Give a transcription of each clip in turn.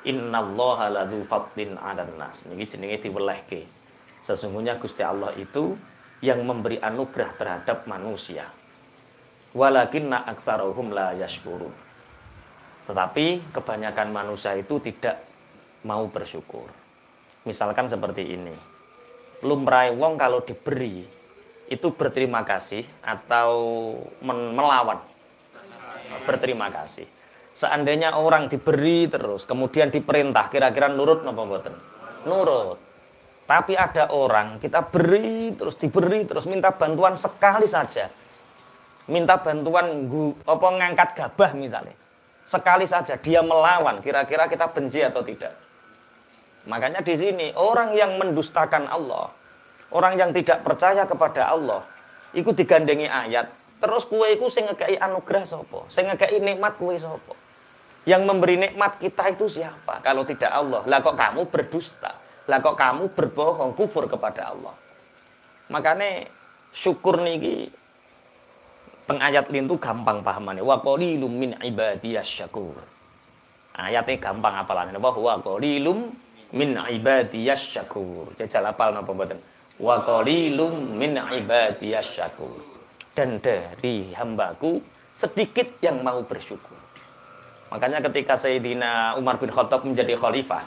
Innallaha ladzu fadlin 'alan nas. Niki jenenge diwelehke. Sesungguhnya Gusti Allah itu yang memberi anugerah terhadap manusia. Walakinna aktsarahum la yashkurun. Tetapi kebanyakan manusia itu tidak mau bersyukur. Misalkan seperti ini. Lumrahe wong kalau diberi itu berterima kasih atau melawan. Berterima kasih. Seandainya orang diberi terus kemudian diperintah, kira-kira nurut napa mboten? Nurut. Tapi ada orang kita beri terus diberi terus minta bantuan sekali saja. Minta bantuan ngangkat gabah misalnya. Sekali saja dia melawan, kira-kira kita benci atau tidak? Makanya di sini orang yang mendustakan Allah, orang yang tidak percaya kepada Allah, iku digandengi ayat. Terus kue iku sing ngekei anugerah sapa? Sing ngekei nikmat kue sapa? Yang memberi nikmat kita itu siapa? Kalau tidak Allah. Lah kok kamu berdusta? Lah kok kamu berbohong, kufur kepada Allah? Makanya syukur niki teng ayat lintu gampang pahamane. Wa qalilum min ibadiyas syakur. Ayatnya gampang apalane. Wa qalilum min ibadiyas syakur. Jajal apal napa mboten? Wa qalilum min ibadiyas syakur. Dan dari hambaku sedikit yang mau bersyukur. Makanya ketika Sayyidina Umar bin Khattab menjadi khalifah,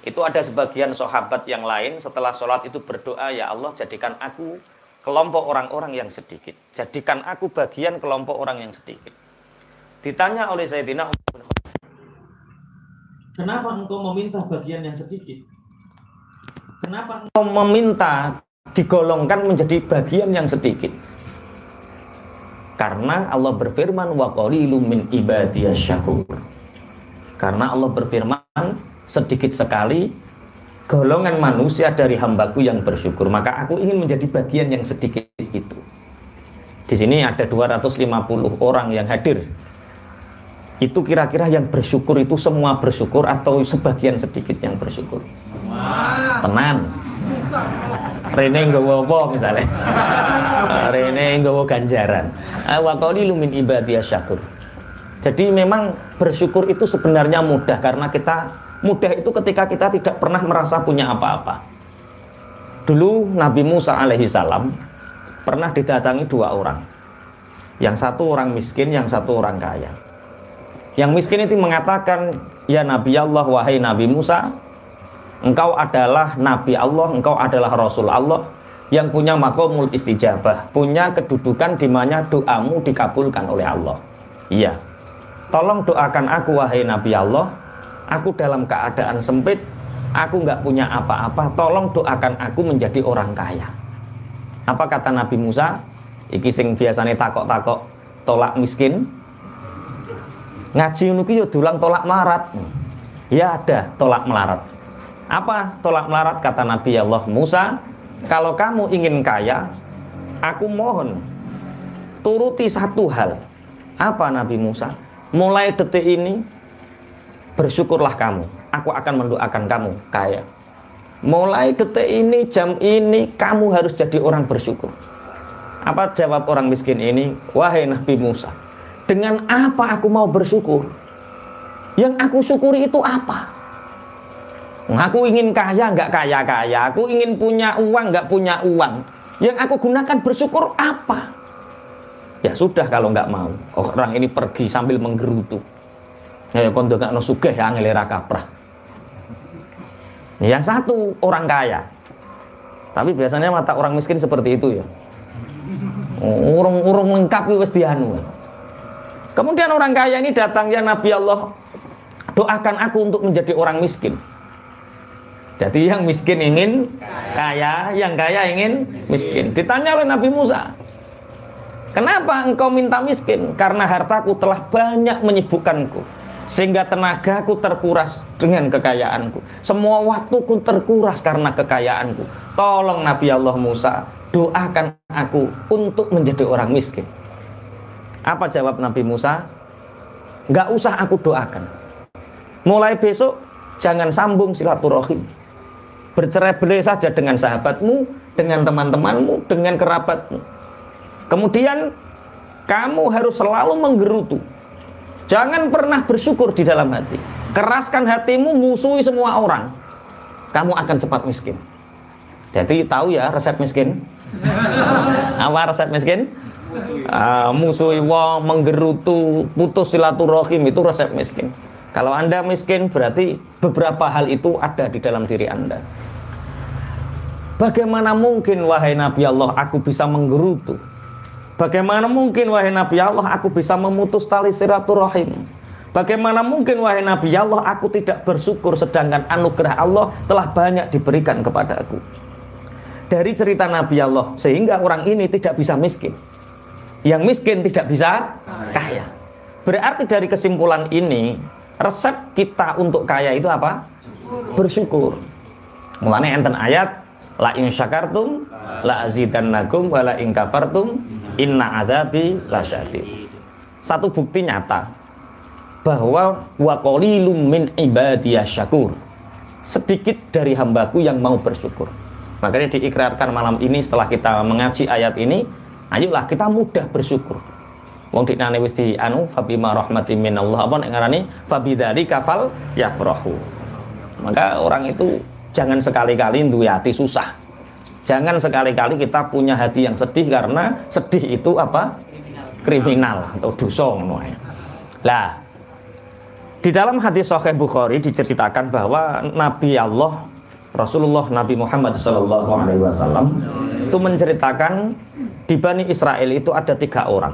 itu ada sebagian sahabat yang lain setelah sholat itu berdoa, ya Allah jadikan aku kelompok orang-orang yang sedikit. Jadikan aku bagian kelompok orang yang sedikit. Ditanya oleh Sayyidina Umar bin Khattab, kenapa engkau meminta bagian yang sedikit? Kenapa engkau meminta digolongkan menjadi bagian yang sedikit? Karena Allah berfirman wa qalilum min ibadiyas syakur. Karena Allah berfirman sedikit sekali golongan manusia dari hambaku yang bersyukur, maka aku ingin menjadi bagian yang sedikit itu. Di sini ada 250 orang yang hadir. Itu kira-kira yang bersyukur itu semua bersyukur atau sebagian sedikit yang bersyukur? Tenan. Rene nggawa apa misalnya? Rene nggawa ganjaran. Wa qalilum min ibadiyas syakur. Jadi memang bersyukur itu sebenarnya mudah, karena kita mudah itu ketika kita tidak pernah merasa punya apa-apa. Dulu Nabi Musa alaihi salam pernah didatangi dua orang. Yang satu orang miskin, yang satu orang kaya. Yang miskin itu mengatakan, ya Nabi Allah, wahai Nabi Musa, engkau adalah Nabi Allah, engkau adalah Rasul Allah yang punya maqamul istijabah, punya kedudukan di mana doamu dikabulkan oleh Allah. Iya. Tolong doakan aku wahai Nabi Allah, aku dalam keadaan sempit, aku nggak punya apa-apa, tolong doakan aku menjadi orang kaya. Apa kata Nabi Musa? Iki sing biasane takok-takok tolak miskin. Ngaji nuki yo dulang tolak melarat. Ya ada tolak melarat. Apa tolak melarat? Kata Nabi Allah Musa, kalau kamu ingin kaya, aku mohon turuti satu hal. Apa Nabi Musa? Mulai detik ini bersyukurlah kamu, aku akan mendoakan kamu kaya. Mulai detik ini, jam ini, kamu harus jadi orang bersyukur. Apa jawab orang miskin ini? Wahai Nabi Musa, dengan apa aku mau bersyukur? Yang aku syukuri itu apa? Aku ingin kaya, nggak kaya-kaya. Aku ingin punya uang, nggak punya uang. Yang aku gunakan bersyukur apa? Ya sudah kalau nggak mau. Orang ini pergi sambil menggerutu. Ya kondo gak no sugih ya ngelera kaprah. Yang satu orang kaya. Tapi biasanya mata orang miskin seperti itu ya. Urung lengkap wis dianu. Kemudian orang kaya ini datang, ya Nabi Allah, doakan aku untuk menjadi orang miskin. Jadi yang miskin ingin kaya, yang kaya ingin miskin. Ditanya oleh Nabi Musa, kenapa engkau minta miskin? Karena hartaku telah banyak menyibukkanku, sehingga tenagaku terkuras dengan kekayaanku. Semua waktuku terkuras karena kekayaanku. Tolong Nabi Allah Musa, doakan aku untuk menjadi orang miskin. Apa jawab Nabi Musa? Nggak usah aku doakan. Mulai besok jangan sambung silaturahim. Bercerai-berai saja dengan sahabatmu, dengan teman-temanmu, dengan kerabatmu. Kemudian kamu harus selalu menggerutu. Jangan pernah bersyukur di dalam hati. Keraskan hatimu, musuhi semua orang, kamu akan cepat miskin. Jadi tahu ya resep miskin? Apa resep miskin? Musuhi wong, menggerutu, putus silaturahim, itu resep miskin. Kalau Anda miskin berarti beberapa hal itu ada di dalam diri Anda. Bagaimana mungkin wahai Nabi Allah aku bisa menggerutu? Bagaimana mungkin wahai Nabi Allah aku bisa memutus tali silaturahim? Bagaimana mungkin wahai Nabi Allah aku tidak bersyukur sedangkan anugerah Allah telah banyak diberikan kepada aku? Dari cerita Nabi Allah sehingga orang ini tidak bisa miskin. Yang miskin tidak bisa kaya. Berarti dari kesimpulan ini, resep kita untuk kaya itu apa? Bersyukur. Mulanya enten ayat la in syakartum la azidannakum wa la in kafartum inna adzabi lasyadid. Satu bukti nyata bahwa wa qalilum min ibadiyas syakur. Sedikit dari hambaku yang mau bersyukur. Makanya diikrarkan malam ini setelah kita mengaji ayat ini, ayolah kita mudah bersyukur. Wong diknane wis di anu fa bima rahmatin minallah apa nek ngarani fa bidzalika fal yafrahu. Maka orang itu jangan sekali-kali duwe hati susah. Jangan sekali-kali kita punya hati yang sedih karena sedih itu apa? Kriminal atau dosa ngono ae. Lah, di dalam hadis Sahih Bukhari diceritakan bahwa Nabi Allah Rasulullah Nabi Muhammad SAW itu menceritakan di Bani Israel itu ada 3 orang.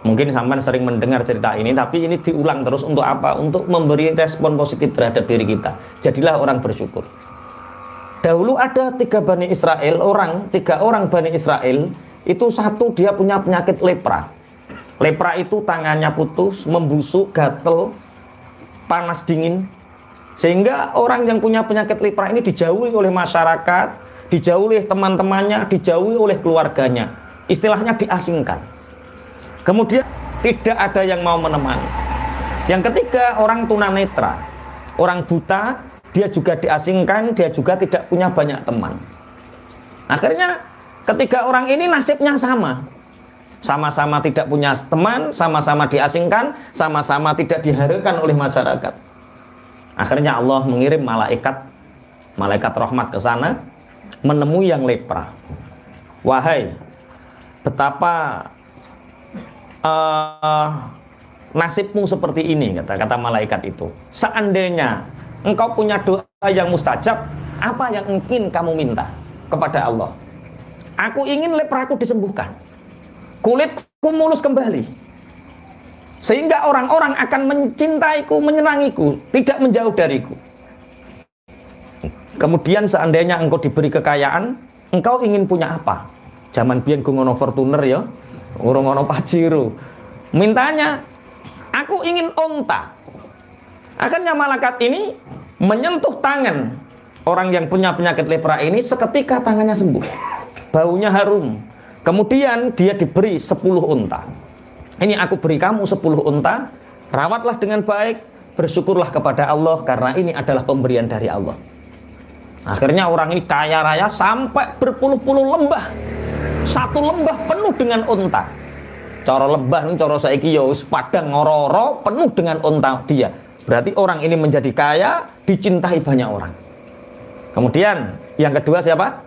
Mungkin sampean sering mendengar cerita ini, tapi ini diulang terus untuk apa? Untuk memberi respon positif terhadap diri kita. Jadilah orang bersyukur. Dahulu ada 3 Bani Israel, 3 orang Bani Israel itu satu dia punya penyakit lepra. Lepra itu tangannya putus, membusuk, gatel, panas dingin. Sehingga orang yang punya penyakit lepra ini dijauhi oleh masyarakat, dijauhi oleh teman-temannya, dijauhi oleh keluarganya. Istilahnya diasingkan. Kemudian tidak ada yang mau menemani. Yang ketiga orang tunanetra, orang buta, dia juga diasingkan, dia juga tidak punya banyak teman. Akhirnya ketiga orang ini nasibnya sama. Sama-sama tidak punya teman, sama-sama diasingkan, sama-sama tidak diharapkan oleh masyarakat. Akhirnya Allah mengirim malaikat rahmat ke sana menemui yang lepra. Wahai, betapa nasibmu seperti ini, kata malaikat itu. Seandainya engkau punya doa yang mustajab, apa yang ingin kamu minta kepada Allah? Aku ingin lepraku disembuhkan, kulitku mulus kembali, sehingga orang-orang akan mencintaiku, menyenangiku, tidak menjauh dariku. Kemudian seandainya engkau diberi kekayaan, engkau ingin punya apa? Zaman biyen ku ngono Fortuner ya, urung ngono Pajero. Mintanya, aku ingin onta. Akhirnya malaikat ini menyentuh tangan orang yang punya penyakit lepra ini, seketika tangannya sembuh. Baunya harum. Kemudian dia diberi 10 unta. Ini aku beri kamu 10 unta, rawatlah dengan baik, bersyukurlah kepada Allah karena ini adalah pemberian dari Allah. Akhirnya orang ini kaya raya sampai berpuluh-puluh lembah. Satu lembah penuh dengan unta. Cara lembah ini cara saiki ya wis padang ngoro-oro penuh dengan unta dia. Berarti orang ini menjadi kaya, dicintai banyak orang. Kemudian yang kedua siapa?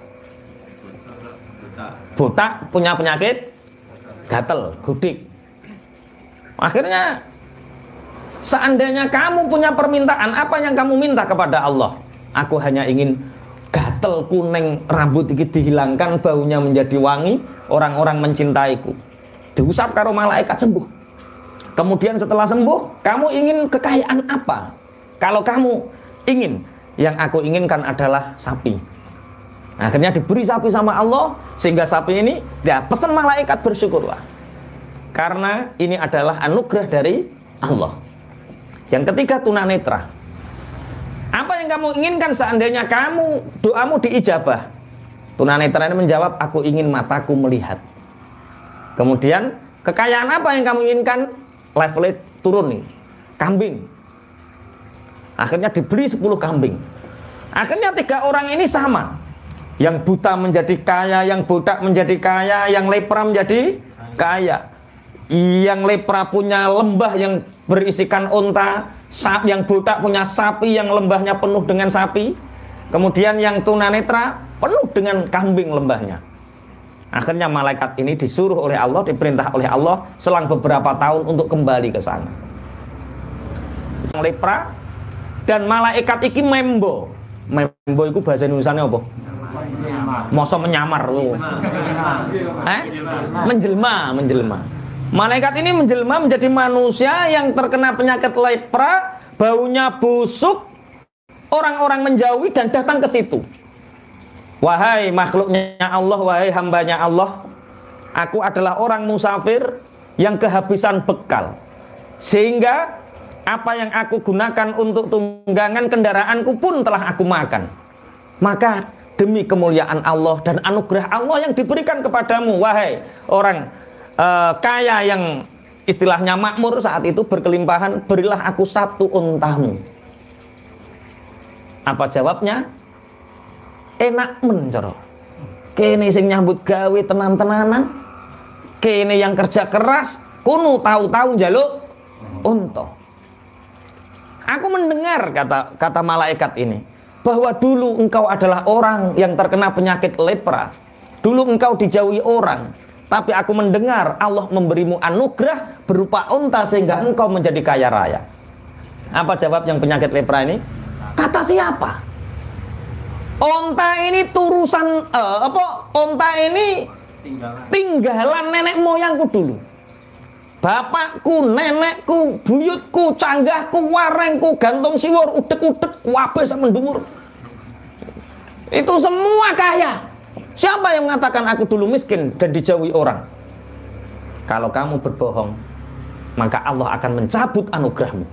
Buta, punya penyakit gatel, gudik. Akhirnya seandainya kamu punya permintaan, apa yang kamu minta kepada Allah? Aku hanya ingin gatel kuning rambut ini dihilangkan, baunya menjadi wangi, orang-orang mencintaiku. Diusap karo malaikat sembuh. Kemudian setelah sembuh, kamu ingin kekayaan apa? Kalau kamu ingin, yang aku inginkan adalah sapi. Akhirnya diberi sapi sama Allah, sehingga sapi ini dia pesan malaikat bersyukurlah. Karena ini adalah anugerah dari Allah. Yang ketiga tunanetra. Apa yang kamu inginkan seandainya kamu doamu diijabah? Tunanetra ini menjawab, aku ingin mataku melihat. Kemudian kekayaan apa yang kamu inginkan? Levelnya turun nih, kambing. Akhirnya diberi 10 kambing. Akhirnya 3 orang ini sama. Yang buta menjadi kaya, yang botak menjadi kaya, yang lepra menjadi kaya. Yang lepra punya lembah yang berisikan unta, yang buta punya sapi yang lembahnya penuh dengan sapi, kemudian yang tunanetra penuh dengan kambing lembahnya. Akhirnya malaikat ini disuruh oleh Allah, diperintah oleh Allah selang beberapa tahun untuk kembali ke sana. Yang lepra dan malaikat iki membo. Membo itu bahasa Indonesianya apa? Masa menyamar lu. Menjelma. Malaikat ini menjelma menjadi manusia yang terkena penyakit lepra, baunya busuk, orang-orang menjauhi dan datang ke situ. Wahai makhluknya Allah, wahai hambanya Allah, aku adalah orang musafir yang kehabisan bekal, sehingga apa yang aku gunakan untuk tunggangan kendaraanku pun telah aku makan. Maka demi kemuliaan Allah dan anugerah Allah yang diberikan kepadamu, wahai orang kaya yang istilahnya makmur saat itu berkelimpahan, berilah aku satu untamu. Apa jawabnya? Enak mencoro. Kene sing nyambut gawe tenan-tenanan, kene yang kerja keras, kuno tahu-tahu njaluk unta. Aku mendengar kata malaikat ini bahwa dulu engkau adalah orang yang terkena penyakit lepra. Dulu engkau dijauhi orang, tapi aku mendengar Allah memberimu anugerah berupa unta sehingga engkau menjadi kaya raya. Apa jawab yang penyakit lepra ini? Kata siapa? Onta ini turusan onta ini tinggalan nenek moyangku dulu. Bapakku, nenekku, buyutku, canggahku, warengku, gantung siwur, udek-udek, wabe sama dhuwur. Itu semua kaya. Siapa yang mengatakan aku dulu miskin dan dijauhi orang? Kalau kamu berbohong, maka Allah akan mencabut anugerahmu.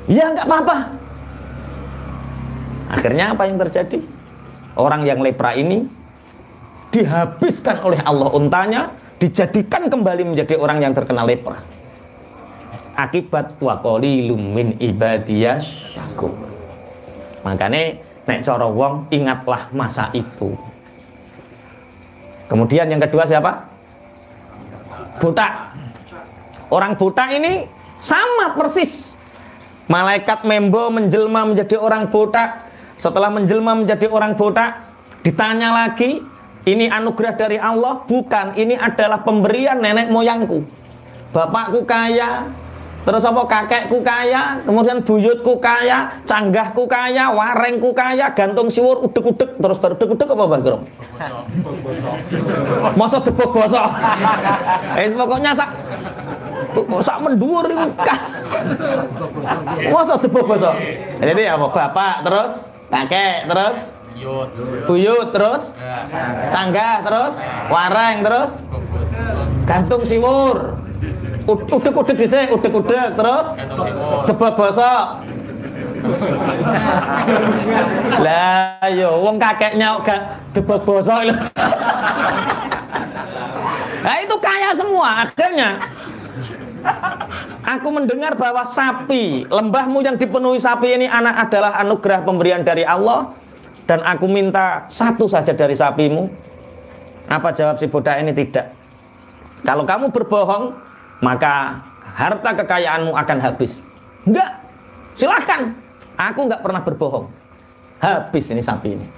Ya nggak apa-apa. Akhirnya apa yang terjadi? Orang yang lepra ini dihabiskan oleh Allah untanya, dijadikan kembali menjadi orang yang terkena lepra. Akibat wa qalilum min ibadiyas syakur. Makanya nek cara wong ingatlah masa itu. Kemudian yang kedua siapa? Buta. Orang buta ini sama persis. Malaikat membo menjelma menjadi orang buta. Setelah menjelma menjadi orang buta, ditanya lagi, ini anugerah dari Allah? Bukan, ini adalah pemberian nenek moyangku. Bapakku kaya, terus apa kakekku kaya, kemudian buyutku kaya, canggahku kaya, warengku kaya, gantung siwur, udek-udek, terus udek-udek apa Mbak Grom? Masa debok bosok. Pokoknya sak mendur itu kan. Masa debok bosok. Jadi apa? Bapak terus kakek terus buyut terus canggah terus wareng terus gantung siwur udek-udek dhisik udek-udek terus debok bosok. Lah yo wong kakeknya gak debok bosok. Nah itu kaya semua. Akhirnya aku mendengar bahwa sapi, lembahmu yang dipenuhi sapi ini adalah anugerah pemberian dari Allah, dan aku minta satu saja dari sapimu. Apa jawab si budak ini? Tidak. Kalau kamu berbohong, maka harta kekayaanmu akan habis. Enggak, silahkan. Aku enggak pernah berbohong. Habis ini sapi ini.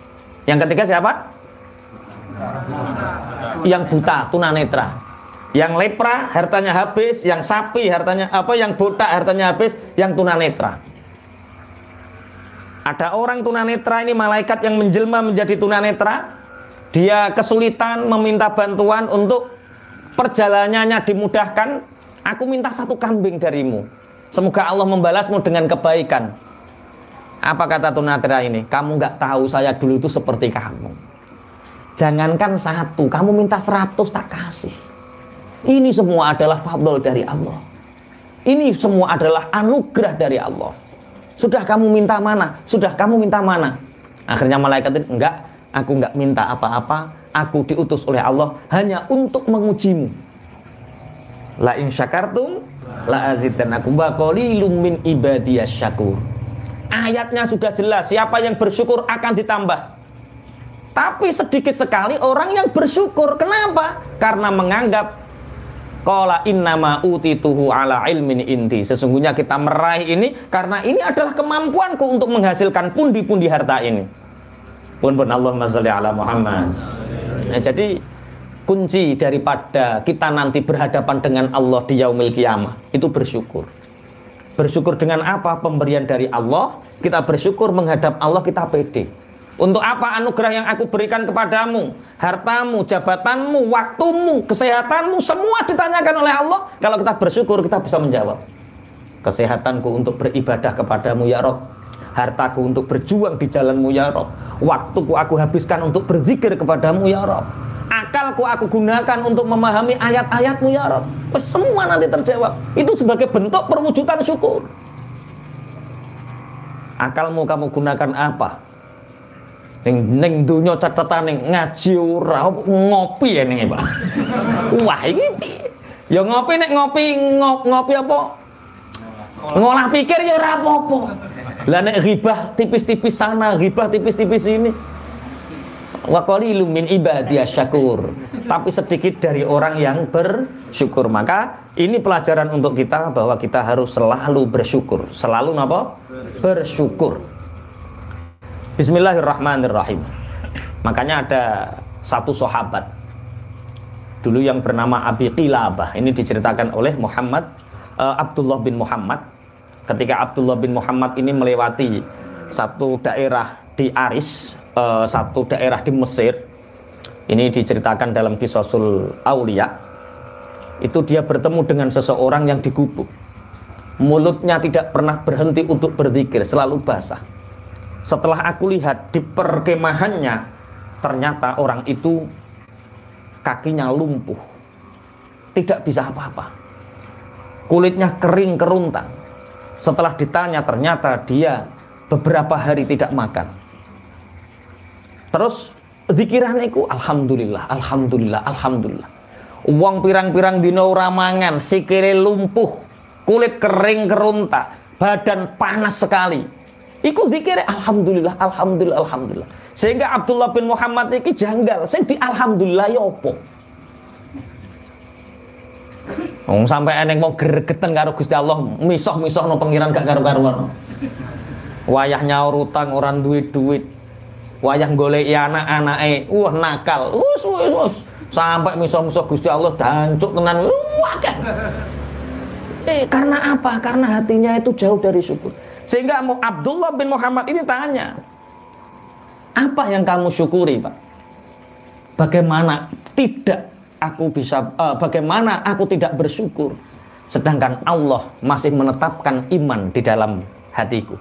Yang ketiga siapa? Yang buta, tunanetra. Yang lepra hartanya habis, yang sapi hartanya yang buta hartanya habis, yang tunanetra. Ada orang tunanetra ini, malaikat yang menjelma menjadi tunanetra, dia kesulitan meminta bantuan untuk perjalanannya dimudahkan. Aku minta satu kambing darimu, semoga Allah membalasmu dengan kebaikan. Apa kata tunanetra ini? Kamu nggak tahu saya dulu itu seperti kamu. Jangankan satu, kamu minta 100 tak kasih. Ini semua adalah fadl dari Allah. Ini semua adalah anugerah dari Allah. Sudah kamu minta mana? Sudah kamu minta mana? Akhirnya malaikat itu, enggak, aku enggak minta apa-apa. Aku diutus oleh Allah hanya untuk mengujimu. La in syakartum la azidannakum wa qalilum min ibadiyas syakur. Ayatnya sudah jelas, siapa yang bersyukur akan ditambah. Tapi sedikit sekali orang yang bersyukur. Kenapa? Karena menganggap Qala innama utituhu ala ilmin indi. Sesungguhnya kita meraih ini karena ini adalah kemampuanku untuk menghasilkan pundi-pundi harta ini. Pun Allahumma sholli ala Muhammad. Nah, jadi kunci daripada kita nanti berhadapan dengan Allah di yaumil qiyamah itu bersyukur. Bersyukur dengan apa? Pemberian dari Allah. Kita bersyukur menghadap Allah, kita pede. Untuk apa anugerah yang aku berikan kepadamu? Hartamu, jabatanmu, waktumu, kesehatanmu, semua ditanyakan oleh Allah. Kalau kita bersyukur, kita bisa menjawab. Kesehatanku untuk beribadah kepadamu ya Rob. Hartaku untuk berjuang di jalanmu ya Rob. Waktuku aku habiskan untuk berzikir kepadamu ya Rob. Akalku aku gunakan untuk memahami ayat-ayatmu ya Rob. Semua nanti terjawab. Itu sebagai bentuk perwujudan syukur. Akalmu kamu gunakan apa? Neng dunya catetane ngaji ora ngopi ya ning Pak. Wah iki ya ngopi nek ngopi apa? Ngolah pikir ya ora apa-apa. Lah nek ghibah tipis-tipis sana, ghibah tipis-tipis sini. Wa qalilum min ibadiyas syakur. Tapi sedikit dari orang yang bersyukur. Maka ini pelajaran untuk kita bahwa kita harus selalu bersyukur. Selalu apa? Bersyukur. Bismillahirrahmanirrahim. Makanya ada satu sahabat dulu yang bernama Abi Qilabah. Ini diceritakan oleh Abdullah bin Muhammad. Ketika Abdullah bin Muhammad ini melewati satu daerah di Aris, satu daerah di Mesir. Ini diceritakan dalam Qisasul Aulia. Itu dia bertemu dengan seseorang yang digubuk. Mulutnya tidak pernah berhenti untuk berzikir, selalu basah. Setelah aku lihat di perkemahannya, ternyata orang itu kakinya lumpuh, tidak bisa apa-apa, kulitnya kering keruntang. Setelah ditanya, ternyata dia beberapa hari tidak makan. Terus zikiranku, alhamdulillah, alhamdulillah, alhamdulillah. Uang pirang-pirang dina ora mangan, sikile lumpuh, kulit kering keruntang, badan panas sekali. Iku zikir alhamdulillah, alhamdulillah, alhamdulillah. Sehingga Abdullah bin Muhammad iki janggal, sing di alhamdulillah ya opo? Wong sampai eneng mau gregeten karo Gusti Allah, misoh-misohno pengiran gak karo-karuan. Wayah nyaur utang orang duit-duit. Wayah goleki anak-anake, wah nakal. Us. Sampai misoh-misoh Gusti Allah dancuk tenan. Wah kan. Karena apa? Karena hatinya itu jauh dari syukur. Sehingga Abdullah bin Muhammad ini tanya, apa yang kamu syukuri, Pak? Bagaimana bagaimana aku tidak bersyukur, sedangkan Allah masih menetapkan iman di dalam hatiku?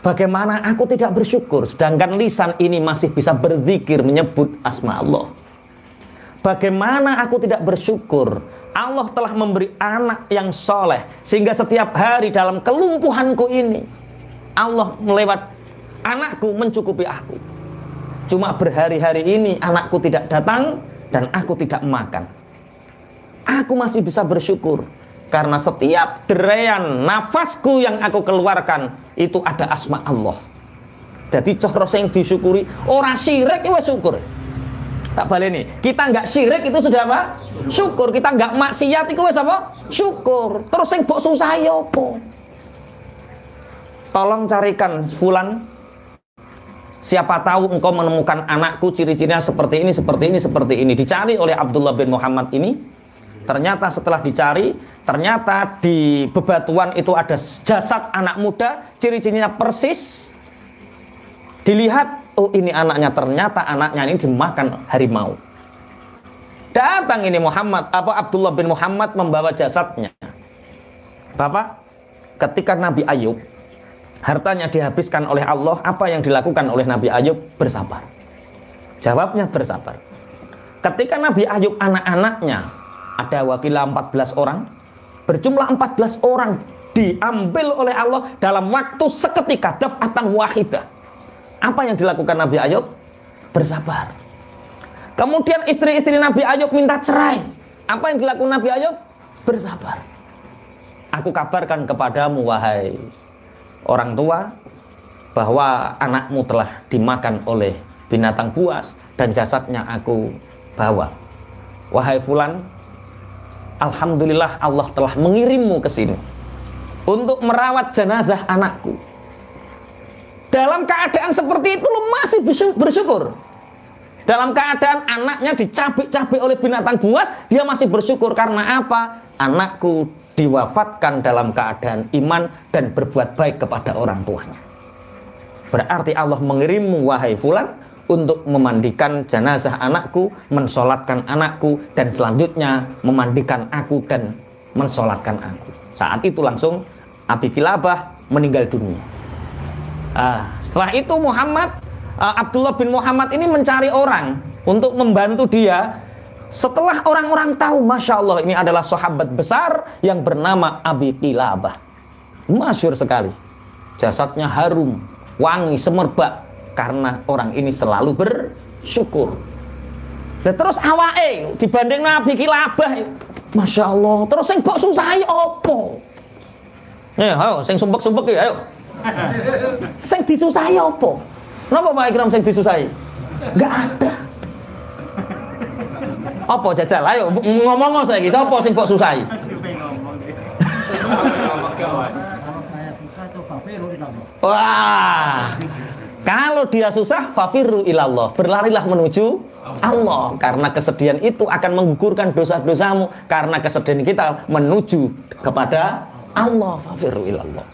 Bagaimana aku tidak bersyukur, sedangkan lisan ini masih bisa berzikir menyebut asma Allah? Bagaimana aku tidak bersyukur, Allah telah memberi anak yang soleh, sehingga setiap hari dalam kelumpuhanku ini Allah melewat anakku mencukupi aku. Cuma berhari-hari ini anakku tidak datang dan aku tidak makan. Aku masih bisa bersyukur karena setiap deraian nafasku yang aku keluarkan itu ada asma Allah. Jadi cara yang disyukuri, orang syirik itu syukur. Tak baleni. Kita nggak syirik itu sudah apa? Syukur. Kita nggak maksiat itu wis apa? Syukur. Terus sing mbok susah ya apa? Tolong carikan fulan. Siapa tahu engkau menemukan anakku ciri-cirinya seperti ini, seperti ini, seperti ini. Dicari oleh Abdullah bin Muhammad ini. Ternyata setelah dicari, ternyata di bebatuan itu ada jasad anak muda, ciri-cirinya persis. Dilihat, oh ini anaknya, ternyata anaknya ini dimakan harimau. Datang ini Abdullah bin Muhammad membawa jasadnya. Bapak, ketika Nabi Ayub hartanya dihabiskan oleh Allah, apa yang dilakukan oleh Nabi Ayub? Bersabar. Jawabnya bersabar. Ketika Nabi Ayub anak-anaknya ada wakilah 14 orang, berjumlah 14 orang diambil oleh Allah dalam waktu seketika, daf'atan wahidah. Apa yang dilakukan Nabi Ayub? Bersabar. Kemudian istri-istri Nabi Ayub minta cerai. Apa yang dilakukan Nabi Ayub? Bersabar. Aku kabarkan kepadamu, wahai orang tua, bahwa anakmu telah dimakan oleh binatang buas dan jasadnya aku bawa. Wahai fulan, Alhamdulillah Allah telah mengirimmu ke sini untuk merawat jenazah anakku. Dalam keadaan seperti itu lu masih bersyukur. Dalam keadaan anaknya dicabik-cabik oleh binatang buas, dia masih bersyukur. Karena apa? Anakku diwafatkan dalam keadaan iman dan berbuat baik kepada orang tuanya. Berarti Allah mengirimmu, wahai fulan, untuk memandikan jenazah anakku, mensolatkan anakku, dan selanjutnya memandikan aku dan mensolatkan aku. Saat itu langsung Abi Kilabah meninggal dunia. Setelah itu Abdullah bin Muhammad ini mencari orang untuk membantu dia. Setelah orang-orang tahu, Masya Allah, ini adalah sahabat besar yang bernama Abi Kilabah. Masyhur sekali. Jasadnya harum, wangi, semerbak, karena orang ini selalu bersyukur. Dan terus awake dibanding Nabi Kilabah, Masya Allah, terus sing mbok susahi opo? Ayo, sing sumpek-sumpek ya, ayo. Sing disusahi opo? Kenapa Pak Ikram sing disusahi? Enggak ada. Apa jajal? Ayo ngomong saiki, sapa sing mbok susahi? Wah. Kalau dia susah, fafirru ilallah, berlarilah menuju Allah. Karena kesedihan itu akan menggugurkan dosa-dosamu. Karena kesedihan kita menuju kepada Allah, fafirru ilallah.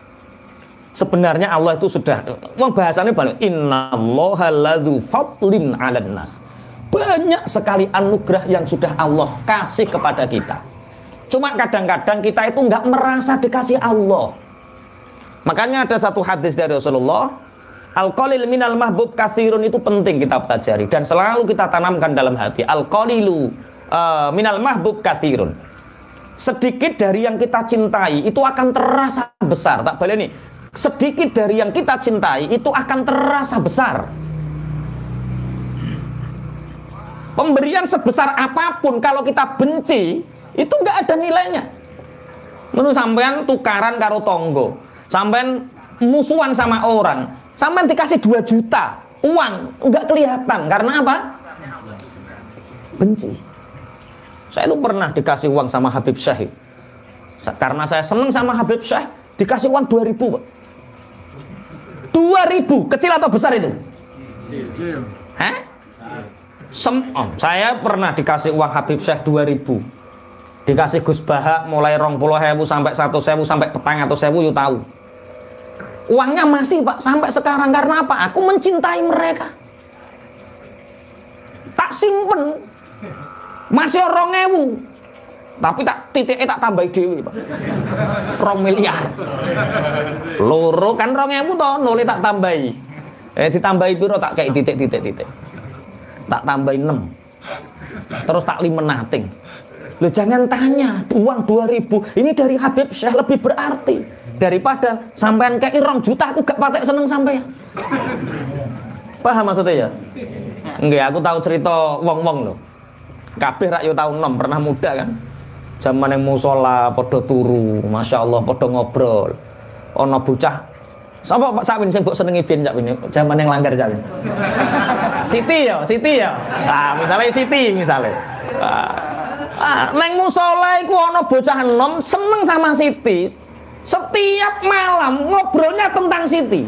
Sebenarnya Allah itu sudah, bahasannya banyak. Innallaha ladzu fadlin 'alan nas. Banyak sekali anugerah yang sudah Allah kasih kepada kita. Cuma kadang-kadang kita itu nggak merasa dikasih Allah. Makanya ada satu hadis dari Rasulullah, al-qalil minal mahbub katsirun, itu penting kita pelajari dan selalu kita tanamkan dalam hati. Al-qalilu minal mahbub katsirun. Sedikit dari yang kita cintai itu akan terasa besar. Tak boleh nih. Sedikit dari yang kita cintai itu akan terasa besar. Pemberian sebesar apapun kalau kita benci itu nggak ada nilainya. Menurut sampean tukaran karo tonggo, sampean musuhan sama orang, sampean dikasih 2 juta uang nggak kelihatan. Karena apa? Benci. Saya itu pernah dikasih uang sama Habib Syekh. Karena saya seneng sama Habib Syekh, dikasih uang 2.000, Pak. 2.000, kecil atau besar itu? Hah? Saya pernah dikasih uang Habib Syekh 2.000. Dikasih Gus Baha mulai 20.000 sampai 1.000 sampai 400.000, you tahu. Uangnya masih, Pak, sampai sekarang. Karena apa? Aku mencintai mereka. Tak simpen. Masih 2.000. Tapi tak titiknya tak tambahi dewi, Pak. 2 miliar. Loro kan 2.000 toh, nolih tak tambahi. Ditambahi piro tak kayak titik. Tak tambahin 6, terus tak limenating. Loh, jangan tanya uang 2.000 ini dari Habib Syekh lebih berarti daripada sampean kayak 2 juta aku gak patek seneng sampean. Paham maksudnya ya? Enggak, aku tahu cerita wong-wong loh. Kabeh rak yo tahu nom, pernah muda kan. Zaman yang musola podo turu, Masya Allah, podo ngobrol. Ono bocah, sapa Pak Sakwin sing mbok senengi biyen Cak Win, zaman yang langgar Cak Win. Siti ya. Misalnya Siti misalnya. Neng musola iku ana bocah enom seneng sama Siti. Setiap malam ngobrolnya tentang Siti.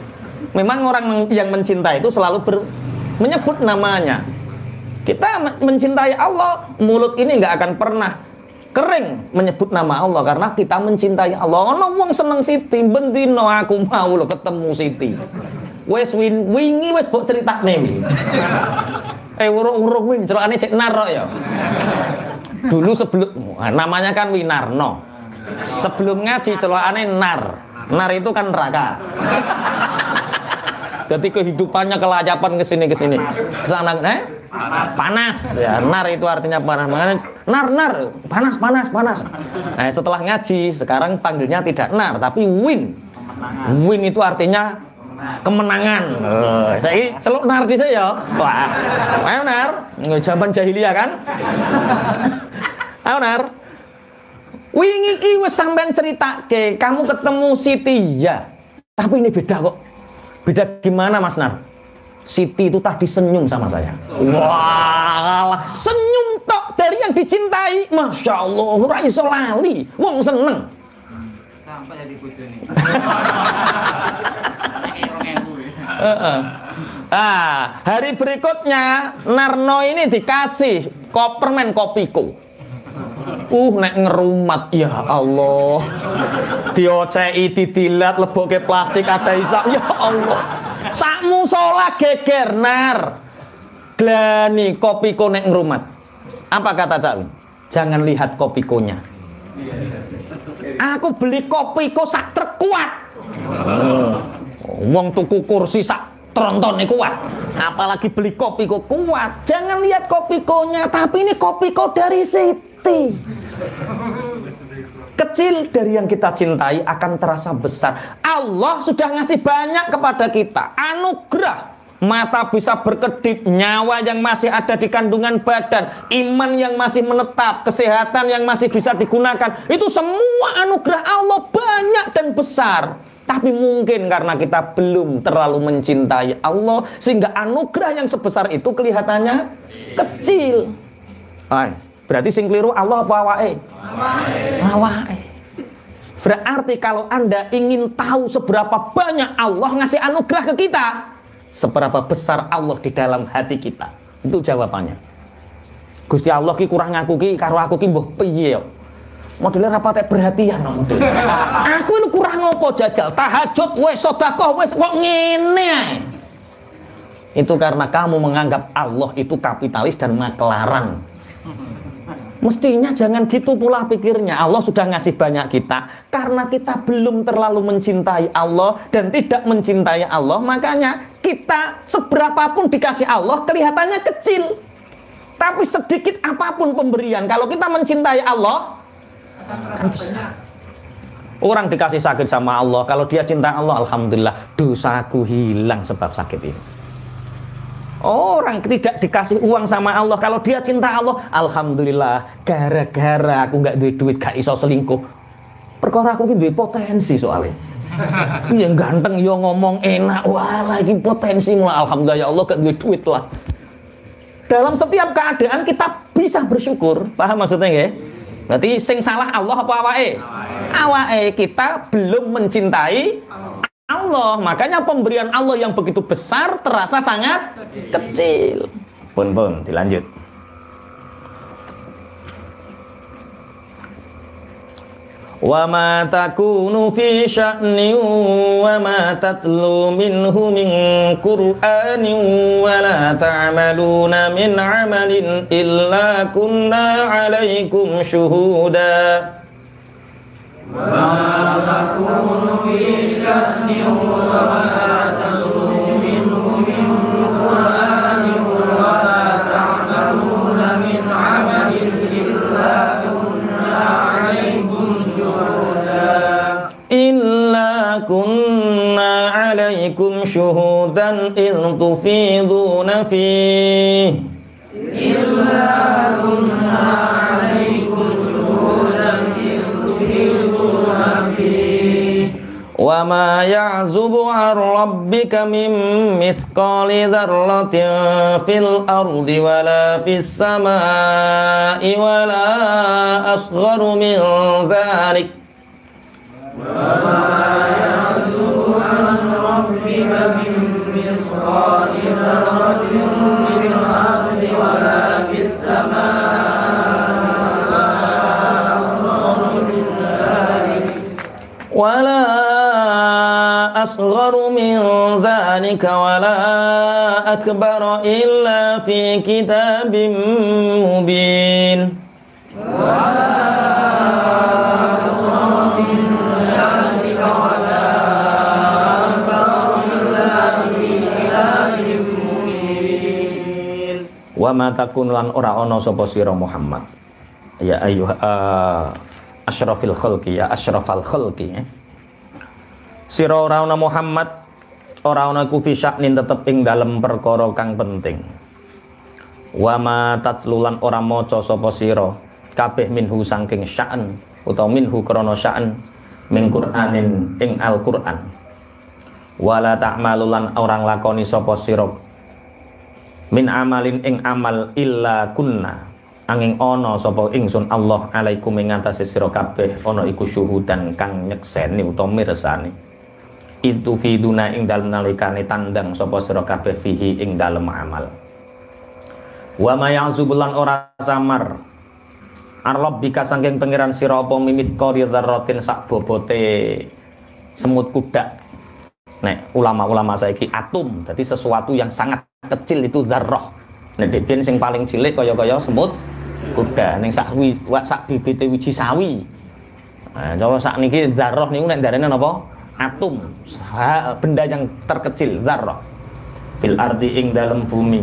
Memang orang yang mencintai itu selalu menyebut namanya. Kita mencintai Allah, mulut ini nggak akan pernah kering menyebut nama Allah karena kita mencintai Allah. Ono wong seneng Siti, bendino aku mau lo ketemu Siti. Wes wingi wes mbok critakne. Urung wing cerokane cek Narok ya. Dulu sebelum namanya kan Winarno. Sebelum ngaji celokane Nar. Nar itu kan neraka. Jadi kehidupannya kelayapan kesini kesana panas ya. Nar itu artinya panas. Makanya nar panas. Nah, setelah ngaji sekarang panggilnya tidak Nar tapi Win. Win itu artinya kemenangan. Saya celuk Nar di saya. Wah, ayo Nar, zaman jahiliyah kan? Ayo Nar. Wingi iki wis sampean ceritake, kamu ketemu Siti ya. Tapi ini beda kok. Beda gimana Mas Nar? Siti itu tadi senyum sama saya. Wah, senyum tok dari yang dicintai. Masya Allah, ora iso lali, wong seneng. Sampai jadi bojone. Hari berikutnya Narno ini dikasih permen Kopiko. Nek ngerumat, ya Allah. Diocei, didilat, leboke plastik ada isap, ya Allah. Sak musola geger nar. Glani Kopiko nek ngerumat. Apa kata Cak? Jangan lihat Kopikonya. Aku beli Kopiko sak terkuat. Wong tuku kursi sak tronton kuat. Apalagi beli Kopiko kuat. Jangan lihat Kopikonya, tapi ini Kopiko dari Siti. Kecil dari yang kita cintai akan terasa besar. Allah sudah ngasih banyak kepada kita. Anugerah. Mata bisa berkedip, nyawa yang masih ada di kandungan badan, iman yang masih menetap, kesehatan yang masih bisa digunakan. Itu semua anugerah Allah banyak dan besar. Tapi mungkin karena kita belum terlalu mencintai Allah, sehingga anugerah yang sebesar itu kelihatannya kecil. Berarti sing keliru Allah apa awake? Awake. Berarti kalau Anda ingin tahu seberapa banyak Allah ngasih anugerah ke kita, seberapa besar Allah di dalam hati kita, itu jawabannya. Gusti Allah ki kurang aku ki karo aku ki mbah piye yo. Modelnya rapat perhatian no. Aku itu kurang ngopo jajal tahajud wes sedekah wes kok ngene ae. Itu karena kamu menganggap Allah itu kapitalis dan makelaran. Mestinya jangan gitu pula pikirnya. Allah sudah ngasih banyak kita. Karena kita belum terlalu mencintai Allah dan tidak mencintai Allah, makanya kita seberapapun dikasih Allah kelihatannya kecil. Tapi sedikit apapun pemberian, kalau kita mencintai Allah kan besar. Orang dikasih sakit sama Allah, kalau dia cinta Allah, alhamdulillah dosaku hilang sebab sakit ini. Orang tidak dikasih uang sama Allah, kalau dia cinta Allah, alhamdulillah gara-gara aku nggak duit duit gak iso selingkuh. Perkara aku duit potensi soalnya. Yang ganteng yo ngomong enak, wah lagi potensi mulai alhamdulillah ya Allah gak duit duit lah. Dalam setiap keadaan kita bisa bersyukur, paham maksudnya ya? Berarti sing salah Allah apa awake? Awake kita belum mencintai Allah, makanya pemberian Allah yang begitu besar terasa sangat kecil. Pun dilanjut. Wa ma takunu fi sya'nin wa ma tatlu minhu min Qur'anin wa la ta'maluna min 'amalin illa kunna 'alaikum syuhuda. وما تكون في شأن وما تتلو منه من قرآن ولا تعملون من عمل إلا كنا عليكم شهودا إذ تفيضون فيه وما يعزب عن ربك من مثقال ذرة في الأرض ولا في السماء ولا أصغر من ذلك وما يعزب عن ربك من مثقال ذرة في الأرض ولا في السماء ولا أصغر من ذلك ولا أكبر إلا في كتاب مبين ولا أصغر من ذلك ولا أكبر إلا في كتاب مبين وما تكون لن أرى أنا سبا سيرا محمد يا أيها asyrafil khalqi ya asyrafal khalqi sira ora ana Muhammad ora ana iku fi sya'nin tetep ing dalem perkara kang penting wa ma tatslulan ora maca sapa sira kabeh minhu saking sya'an utawa minhu krana sya'an min Qur'anin ing Al-Qur'an wala ta'malulan orang lakoni sapa sira min amalin ing amal illa kunna Angin ono sapa ingsun Allah alaikum ing atase sira kabeh ana iku syuhudan kang nyekseni utawa mirsani itu fiduna ing dalem nalikane tandang sapa sira kabeh fihi ing dalem amal wa ma ya'zubulan ora samar arlabbika saking pangeran sira apa mimit qari dzarratin sak bobote semut kuda. Nek ulama-ulama saiki atom jadi sesuatu yang sangat kecil itu dzarrah. Nek dhewe sing paling cilik kaya-kaya semut kuda ning sak bibite wiji sawi. Nah, coba sak niki dzarrah niku nek darane napa? Atom. Benda yang terkecil dzarrah. Fil ardi ing dalem bumi.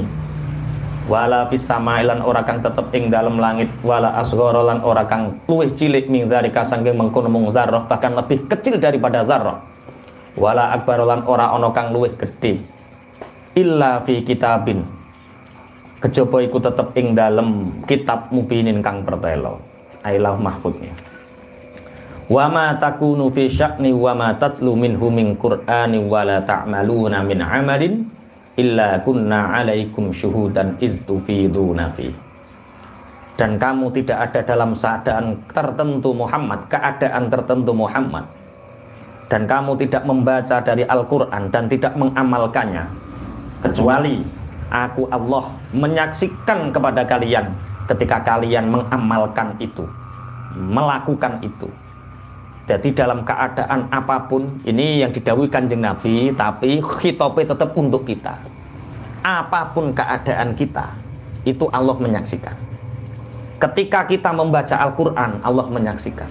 Wala fis samai lan ora kang tetep ing dalem langit, wala asghara lan ora kang luwih cilik min dzalika saking mengkono mung dzarrah bahkan lebih kecil daripada dzarrah. Wala akbar lan ora ana kang luwih gedhe. Illa fi kitabin kejaba iku tetep ing dalem kitab mubinin kang pertelo ailah mahfudnya wa ma takunu fi sya'ni wa ma tatlu minhu min qur'ani wa la ta'maluna min amalin illa kunna alaikum syuhudan idh tufiduna fi. Dan kamu tidak ada dalam keadaan tertentu Muhammad, keadaan tertentu Muhammad, dan kamu tidak membaca dari Al-Quran dan tidak mengamalkannya kecuali aku Allah menyaksikan kepada kalian ketika kalian mengamalkan itu, melakukan itu. Jadi dalam keadaan apapun, ini yang didhawuhi Kanjeng Nabi, tapi khitobnya tetap untuk kita. Apapun keadaan kita, itu Allah menyaksikan. Ketika kita membaca Al-Quran, Allah menyaksikan.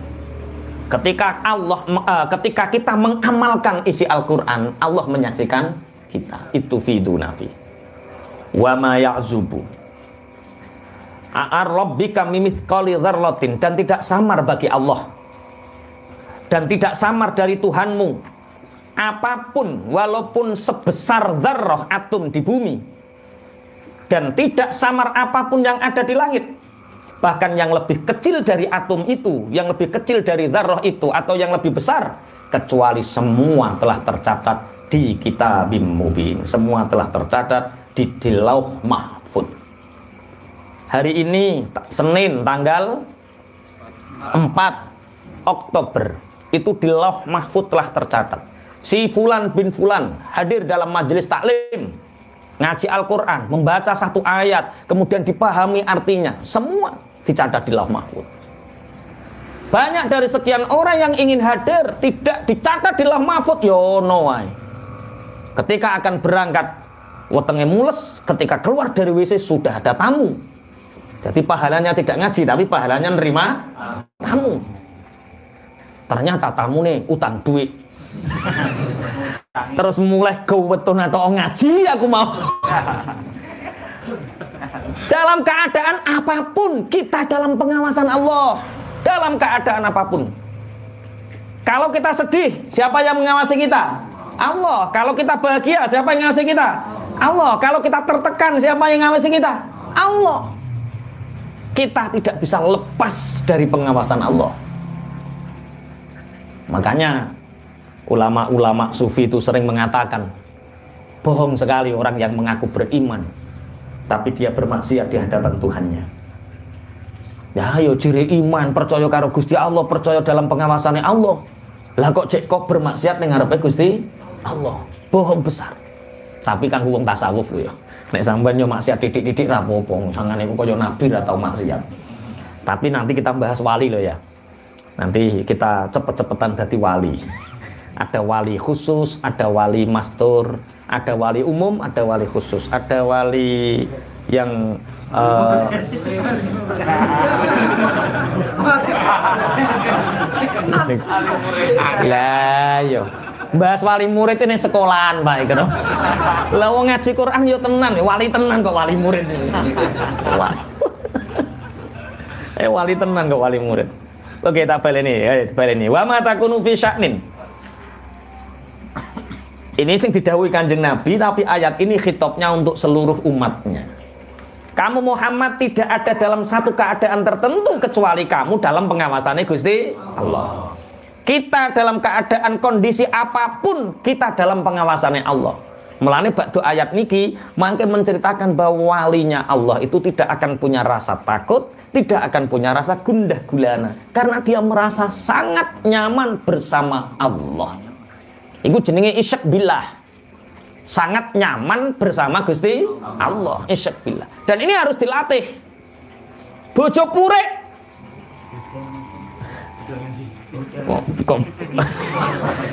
Ketika kita mengamalkan isi Al-Quran, Allah menyaksikan kita. Itu fidunafi. Wa ma ya'zubu ar-rabbika mimithqali dzarratin, dan tidak samar bagi Allah dan tidak samar dari Tuhanmu apapun walaupun sebesar dzarrah atom di bumi, dan tidak samar apapun yang ada di langit, bahkan yang lebih kecil dari atom itu, yang lebih kecil dari dzarrah itu, atau yang lebih besar, kecuali semua telah tercatat di kitabim mubin. Semua telah tercatat di Lauh Mahfud. Hari ini Senin tanggal 4 Oktober itu di Lauh Mahfud telah tercatat. Si Fulan bin Fulan hadir dalam majelis taklim, ngaji Al-Quran, membaca satu ayat, kemudian dipahami artinya, semua dicatat di Lauh Mahfud. Banyak dari sekian orang yang ingin hadir tidak dicatat di Lauh Mahfud. Ketika akan berangkat wetenge mules, ketika keluar dari WC sudah ada tamu. Jadi pahalanya tidak ngaji, tapi pahalanya nerima tamu. Ternyata tamu nih utang duit. Terus mulai gawetun atau ngaji aku mau. Dalam keadaan apapun kita dalam pengawasan Allah. Dalam keadaan apapun. Kalau kita sedih, siapa yang mengawasi kita? Allah. Kalau kita bahagia, siapa yang mengawasi kita? Allah. Kalau kita tertekan, siapa yang mengawasi kita? Allah. Kita tidak bisa lepas dari pengawasan Allah. Makanya ulama-ulama sufi itu sering mengatakan, bohong sekali orang yang mengaku beriman tapi dia bermaksiat di hadapan Tuhannya. Ya ayo ciri iman, percaya karo Gusti Allah, percaya dalam pengawasannya Allah. Lah kok bermaksiat ning ngarepe Gusti Allah. Bohong besar. Tapi kan wong tasawuf lho ya. Nek sampean yo maksiat titik-titik ra apa-apa, sangane kok kaya nabi ra tau maksiat. Tapi nanti kita bahas wali loh ya. Nanti kita cepet-cepetan dadi wali. Ada wali khusus, ada wali mastur, ada wali umum, ada wali khusus, ada wali yang lah yo bahas wali murid ini sekolahan baik kan? Lah wong ngaji Quran yo tenan, wali tenan kok wali murid ini. Wali tenan kok wali murid. Oke, tak baleni. Wa ma takunu fi sya'nin. Ini sing didhawuhi Kanjeng Nabi, tapi ayat ini khitabnya untuk seluruh umatnya. Kamu Muhammad tidak ada dalam satu keadaan tertentu kecuali kamu dalam pengawasannya Gusti Allah. Kita dalam keadaan kondisi apapun, kita dalam pengawasannya Allah. Melane ba'du ayat niki mangke menceritakan bahwa walinya Allah itu tidak akan punya rasa takut, tidak akan punya rasa gundah gulana karena dia merasa sangat nyaman bersama Allah. Iku jenenge isyak billah. Sangat nyaman bersama Gusti Allah, isyak billah. Dan ini harus dilatih. Bojo purek. Kok.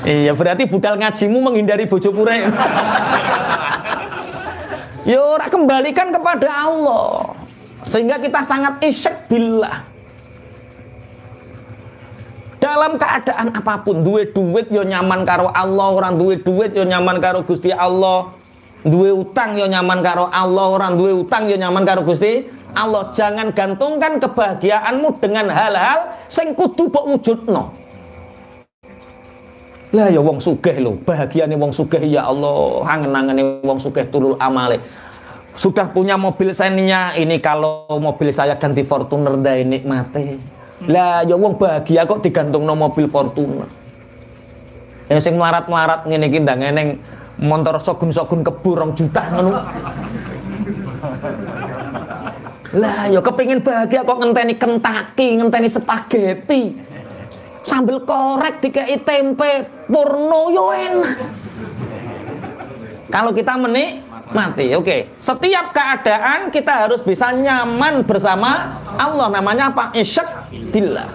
Iya, berarti budal ngajimu menghindari bojo purek. Ya ora, kembalikan kepada Allah. Sehingga kita sangat isyak billah. Dalam keadaan apapun, duwe duit yo nyaman karo Allah, orang duwe duit yo nyaman karo Gusti Allah. Duwe utang yo nyaman karo Allah, orang duwe utang yo nyaman karo Gusti Allah. Jangan gantungkan kebahagiaanmu dengan hal-hal sing kudu mbok wujudno. Lah ya wong sugih lho, bahagiane wong sugih ya Allah, angen-angene wong sugih tulul amale. Sudah punya mobil Xenia, ini kalau mobil saya ganti Fortuner ndai nikmate. Lah ya wong bahagia kok digantungno mobil Fortuner. Yang sing melarat-melarat ngene iki ndang eneng motor sogun-sogun kebur 2 juta ngono. Lah ya kepengin bahagia kok ngenteni Kentucky, ngenteni spaghetti. Sambel korek dikei tempe, porno yo enak. Kalau kita menikmati, oke. Setiap keadaan kita harus bisa nyaman bersama Allah. Namanya apa? Isyak billah.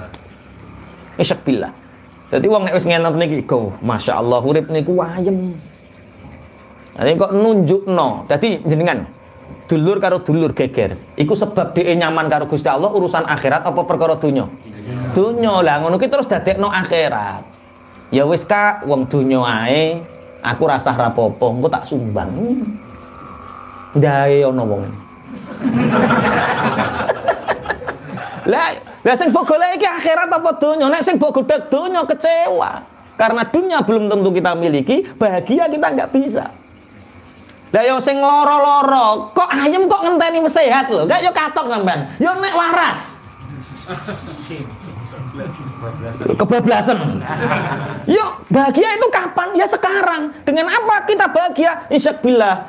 Isyak billah. Jadi wong nek wis ngenot niki go, Masya Allah urip niku ayem. Jadi kok nunjukno. Dadi jenengan dulur karo dulur geger. Iku sebab dhek nyaman karo Gusti Allah urusan akhirat apa perkara donya? Donya. Lah ngono ki terus dadekno akhirat. Ya wis Kak, wong donya ae, aku rasah rapopo, engko tak sumbang. Ndae ana wong. Lah sing mbok golek iki akhirat apa donya? Nek sing mbok godhog donya kecewa. Karena dunia belum tentu kita miliki, bahagia kita nggak bisa. Lah yo sing loro-loro, kok ayem kok ngenteni sehat lho. Enggak yo katok sampean. Yo nek waras. Kebablasan. Yuk, bahagia itu kapan? Ya sekarang. Dengan apa kita bahagia? Isyak billah.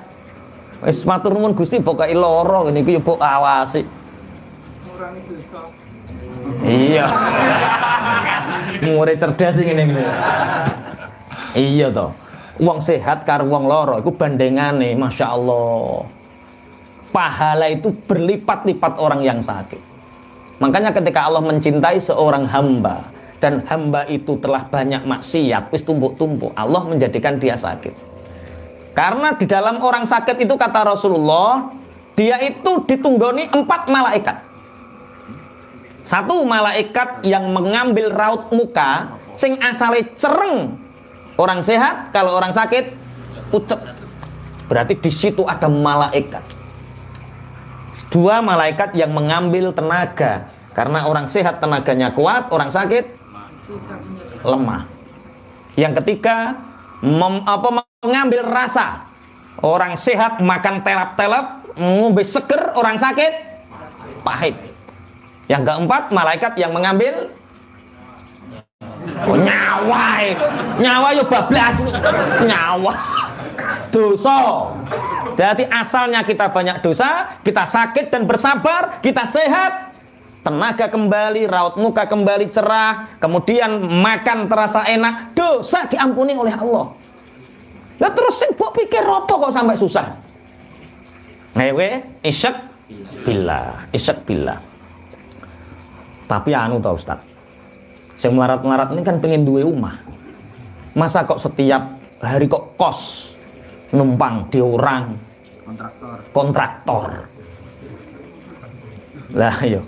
Wis matur nuwun Gusti pokoke loro ngene iki yo mbok awasi. Ngurangi dosa. Iya. Murid cerdas sing ngene iki. Iya toh. Wong sehat karo wong loro iku bandingane, Masya Allah. Pahala itu berlipat-lipat orang yang sakit. Makanya ketika Allah mencintai seorang hamba dan hamba itu telah banyak maksiat, wis tumpuk-tumpuk, Allah menjadikan dia sakit. Karena di dalam orang sakit itu kata Rasulullah, dia itu ditunggoni 4 malaikat. 1 malaikat yang mengambil raut muka, sing asale cereng. Orang sehat, kalau orang sakit pucet. Berarti di situ ada malaikat. 2 malaikat yang mengambil tenaga. Karena orang sehat tenaganya kuat, orang sakit lemah. Yang ketiga mengambil rasa. Orang sehat makan telap-telap, ngombe seger, orang sakit pahit. Yang keempat malaikat yang mengambil nyawa yo bablas, nyawa dosa. Jadi asalnya kita banyak dosa, kita sakit dan bersabar, kita sehat, tenaga kembali, raut muka kembali cerah, kemudian makan terasa enak, dosa diampuni oleh Allah. Lah terus sing mbok pikir apa kok sampai susah? Ngewe isyak billah, isyak billah. Tapi anu ta Ustaz. Sing melarat-melarat ini kan pengen duwe omah. Masa kok setiap hari kok kos numpang di orang kontraktor. Lah yo.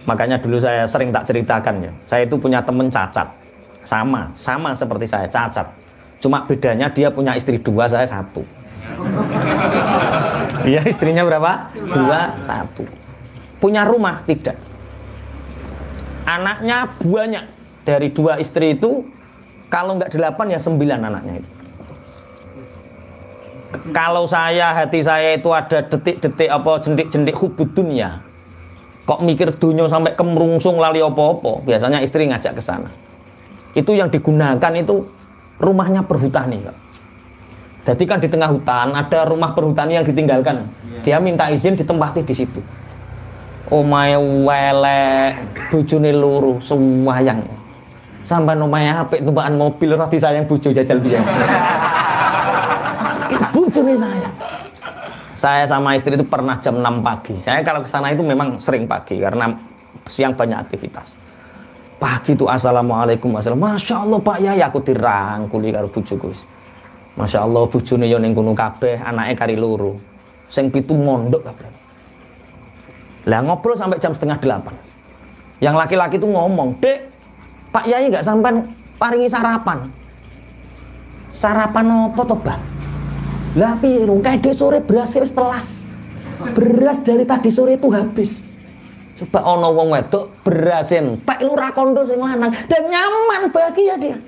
Makanya dulu saya sering tak ceritakan ya. Saya itu punya temen cacat. Sama seperti saya cacat. Cuma bedanya dia punya istri 2, saya 1. Iya, istrinya berapa? 2, 1. Punya rumah tidak. Anaknya banyak. Dari 2 istri itu, kalau nggak 8 ya 9 anaknya itu. Kalau hati saya itu ada detik-detik apa jentik-jentik hubud dunia. Kok mikir dunia sampai kemrungsung lali apa-apa, biasanya istri ngajak ke sana. Itu yang digunakan itu rumahnya perhutani, Kak. Jadi kan di tengah hutan ada rumah perhutani yang ditinggalkan. Dia minta izin ditempati di situ. Omahe welek, bojone loro, semayang. Sampai omahe apik tumpakan mobil ora disayang bojo jajal biyen. Kita bojone sayang. Saya sama istri itu pernah jam 6 pagi. Saya kalau ke sana itu memang sering pagi karena siang banyak aktivitas. Pagi itu assalamualaikum warahmatullahi. Masya Allah Pak Yai, aku dirangkuli karo bojoku. Masya Allah bojone yo ning kono kabeh, anake kari loro. Sing 7 mondok kabeh. Lah ngobrol sampai jam setengah 8. Yang laki-laki itu ngomong, "Dek, Pak Yai nggak sampai paringi sarapan." Sarapan apa to, Bang? Lah piye lho, kae sore beras wis telas. Beras dari tadi sore itu habis. Coba ono wong wedok beras entek lu ra kondo sing lanang dan nyaman bahagia dia.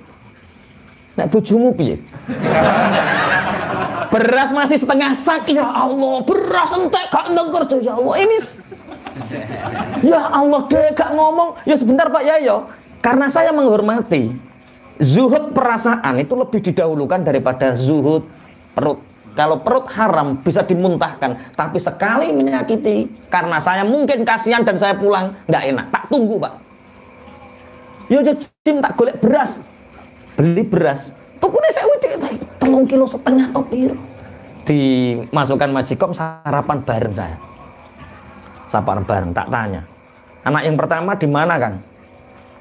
Nek bojomu piye? Beras masih setengah sak, ya Allah, beras entek gak nengker ya Allah. Ini ya Allah deh gak ngomong. Ya sebentar Pak Yai yo. Karena saya menghormati zuhud perasaan itu lebih didahulukan daripada zuhud perut. Kalau perut haram bisa dimuntahkan, tapi sekali menyakiti karena saya mungkin kasihan dan saya pulang nggak enak, tak tunggu Pak. Yo jim tak golek beras, beli beras, tukune saya udah 3,5 kilo atau piro. Dimasukkan majikom sarapan bareng saya. Sarapan bareng, tak tanya. Anak yang pertama di mana Kang?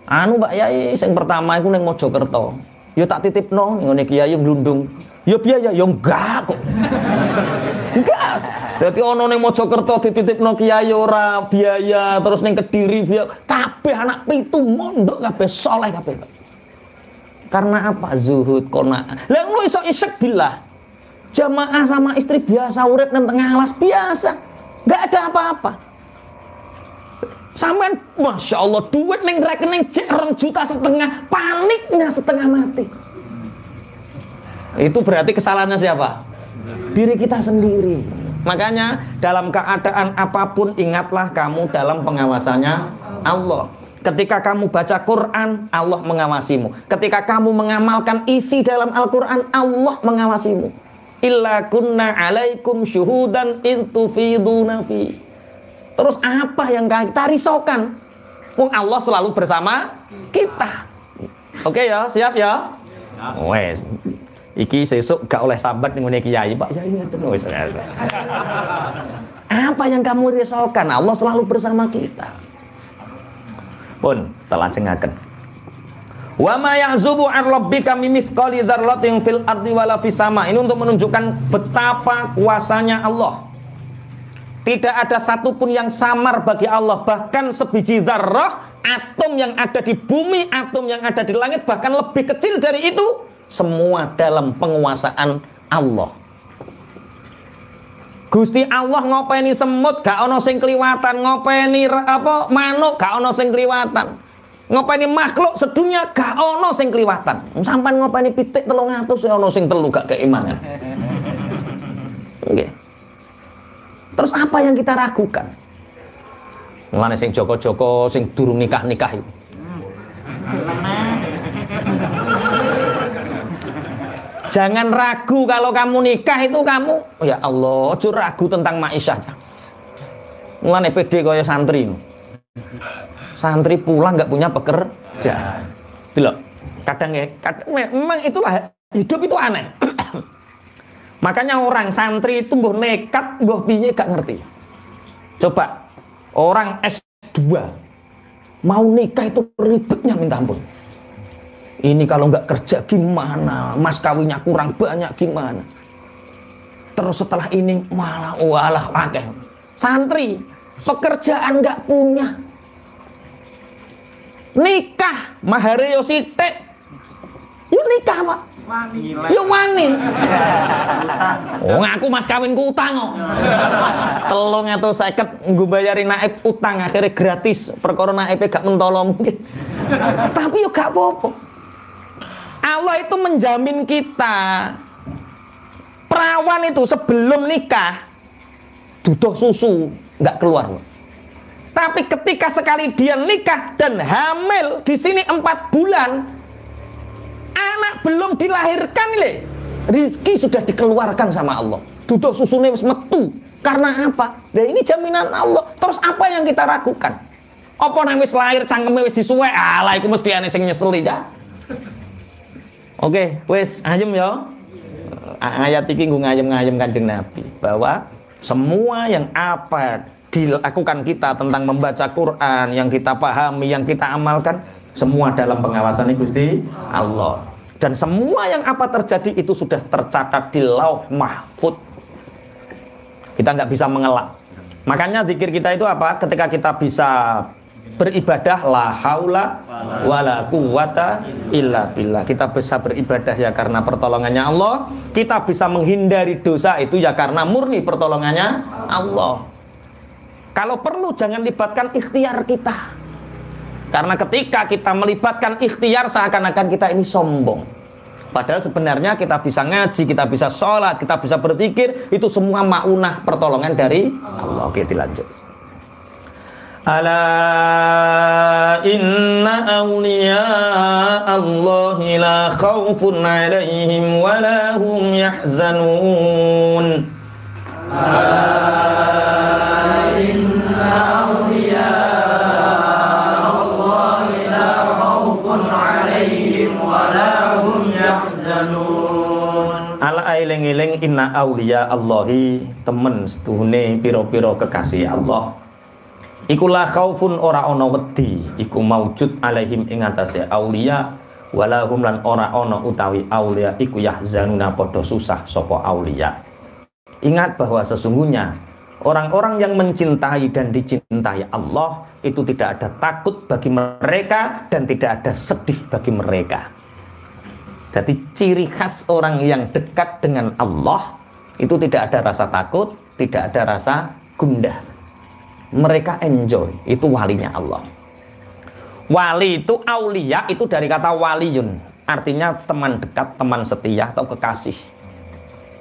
Anu Pak Yai, yang pertama itu neng Mojokerto. Yo tak titipno ngene Kiai Glundung. Ya biaya, ya enggak kok. Enggak. Dadi ono ning Mojokerto dititipno kiai ora biaya, terus ning Kediri biaya. Kabeh anak 7 mondok kabeh saleh kabeh. Karena apa? Zuhud qanaah. Lah lu iso isek billah. Jamaah sama istri biasa urip nang tengah alas biasa. Enggak ada apa-apa. Sampean Masya Allah duit ning rekening jek 2,5 juta, paniknya setengah mati. Itu berarti kesalahannya siapa? Diri kita sendiri. Makanya dalam keadaan apapun ingatlah kamu dalam pengawasannya Allah. Ketika kamu baca Quran, Allah mengawasimu. Ketika kamu mengamalkan isi dalam Al-Quran, Allah mengawasimu. Illa kunna alaikum syuhudan intufiduna fi. Terus apa yang kita risaukan? Wong Allah selalu bersama kita. Oke ya, siap ya? Wes. Iki sesuk gak oleh sambat ning ngene kiai, Pak Yai ngeten wis. Apa yang kamu risaukan? Allah selalu bersama kita. Pun telanjengaken. Wa ma ya'zubu 'an rabbika min mithqali dzarratin fil ardi wala fis sama. Ini untuk menunjukkan betapa kuasanya Allah. Tidak ada satupun yang samar bagi Allah, bahkan sebiji dzarrah, atom yang ada di bumi, atom yang ada di langit, bahkan lebih kecil dari itu. Semua dalam penguasaan Allah. Gusti Allah ngopeni semut gak ono sing kliwatan, ngopeni apa manuk gak ono sing kliwatan, ngopeni makhluk sedunia gak ono sing kliwatan. Sampai ngopeni pitik 300 ono sing telu gak keimangan. Okay. Terus apa yang kita ragukan? Mulane sing joko-joko sing durung nikah-nikah itu. Jangan ragu kalau kamu nikah itu kamu, oh ya Allah, ojo ragu tentang maisha aja. Mulane pede kaya santri. Santri pulang nggak punya pekerjaan. Delok. Kadang ya, memang itulah hidup itu aneh. Makanya orang santri itu mbuh nekat, mbuh piye gak ngerti. Coba orang S2 mau nikah itu ribetnya minta ampun. Ini kalau nggak kerja gimana? Mas kawinnya kurang banyak gimana? Terus setelah ini malah walah akeh. Santri pekerjaan nggak punya. Nikah mahare yo sithik. Yo nikah, Pak. Yo wani. Oh, ngaku mas kawinku utang kok. 350 nggo bayari naib utang akhirnya gratis. Perkara naibe gak mentolo mungkin. Tapi yo gak apa-apa. Allah itu menjamin kita. Perawan itu sebelum nikah duduh susu nggak keluar. Tapi ketika sekali dia nikah dan hamil di sini 4 bulan, anak belum dilahirkan le, Rizki sudah dikeluarkan sama Allah. Duduk susune wis metu. Karena apa? Nah ini jaminan Allah. Terus apa yang kita ragukan? Apa nang wis lahir cangkeme wis disuwek? Alah iku mesti ana sing nyeseli ya. Oke, wis ayem ya. Ayat iki nggo ngayem-ngayem Kanjeng Nabi bahwa semua yang apa dilakukan kita tentang membaca Quran, yang kita pahami, yang kita amalkan, semua dalam pengawasan Gusti Allah. Dan semua yang apa terjadi itu sudah tercatat di Lauh Mahfud. Kita nggak bisa mengelak. Makanya zikir kita itu apa? Ketika kita bisa beribadah, la haula wala quwata illa billah. Kita bisa beribadah ya karena pertolongannya Allah. Kita bisa menghindari dosa itu ya karena murni pertolongannya Allah. Kalau perlu jangan libatkan ikhtiar kita. Karena ketika kita melibatkan ikhtiar seakan-akan kita ini sombong. Padahal sebenarnya kita bisa ngaji, kita bisa sholat, kita bisa berzikir, itu semua maunah pertolongan dari Allah. Oke, dilanjut. Ala inna awliya Allahi la khawfun alaihim wa la hum yahzanun. Ala inna awliya Allahi la khawfun alaihim wa la hum yahzanun. Ala eling-eling inna awliya Allahi, temen seduhune pira-pira kekasih Allah. Iku la khaufun ora ana wedi, iku maujud alaihim ing atase aulia, walahum lan ora ana utawi aulia iku yahzanuna padha susah sapa aulia. Ingat bahwa sesungguhnya orang-orang yang mencintai dan dicintai Allah itu tidak ada takut bagi mereka dan tidak ada sedih bagi mereka. Jadi ciri khas orang yang dekat dengan Allah itu tidak ada rasa takut, tidak ada rasa gundah. Mereka enjoy, itu walinya Allah. Wali itu aulia, itu dari kata waliyun, artinya teman dekat, teman setia atau kekasih,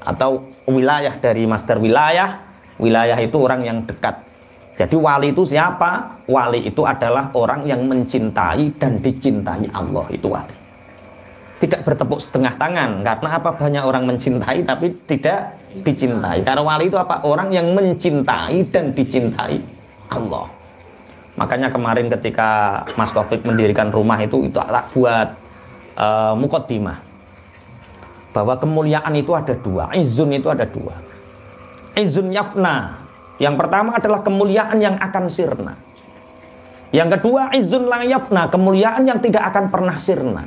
atau wilayah dari masdar wilayah. Wilayah itu orang yang dekat. Jadi wali itu siapa? Wali itu adalah orang yang mencintai dan dicintai Allah, itu wali. Tidak bertepuk setengah tangan, karena apa? Banyak orang mencintai tapi tidak dicintai. Karena wali itu apa? Orang yang mencintai dan dicintai Allah. Makanya kemarin ketika Mas Taufik mendirikan rumah itu tak buat muqaddimah bahwa kemuliaan itu ada dua, izun itu ada dua. Izun yafna, yang pertama adalah kemuliaan yang akan sirna. Yang kedua izun la yafna, kemuliaan yang tidak akan pernah sirna.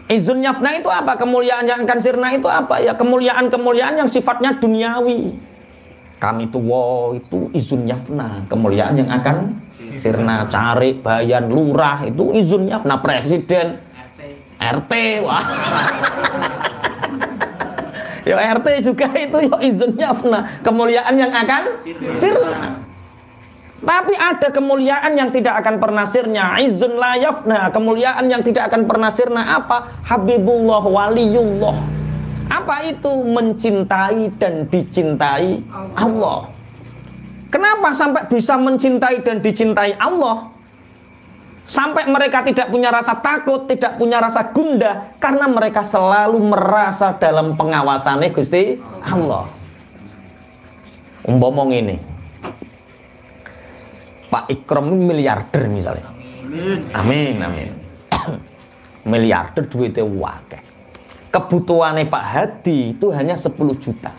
Izun yafna itu apa? Kemuliaan yang akan sirna itu apa? Ya kemuliaan-kemuliaan yang sifatnya duniawi. Kami tua itu izun yafna, kemuliaan yang akan sirna. Carik, bayan, lurah itu izun yafna. Presiden, RT, wah. Ya RT juga itu ya izun yafna, kemuliaan yang akan sirna. Tapi ada kemuliaan yang tidak akan pernah sirna, izun la yafna, kemuliaan yang tidak akan pernah sirna. Apa? Habibullah, waliyullah. Apa itu? Mencintai dan dicintai Allah. Kenapa sampai bisa mencintai dan dicintai Allah? Sampai mereka tidak punya rasa takut, tidak punya rasa gundah, karena mereka selalu merasa dalam pengawasannya Gusti Allah. Umpama ini, Pak Ikram miliarder misalnya. Amin, amin. Miliarder duitnya wakil. Kebutuhannya Pak Hadi itu hanya 10 juta.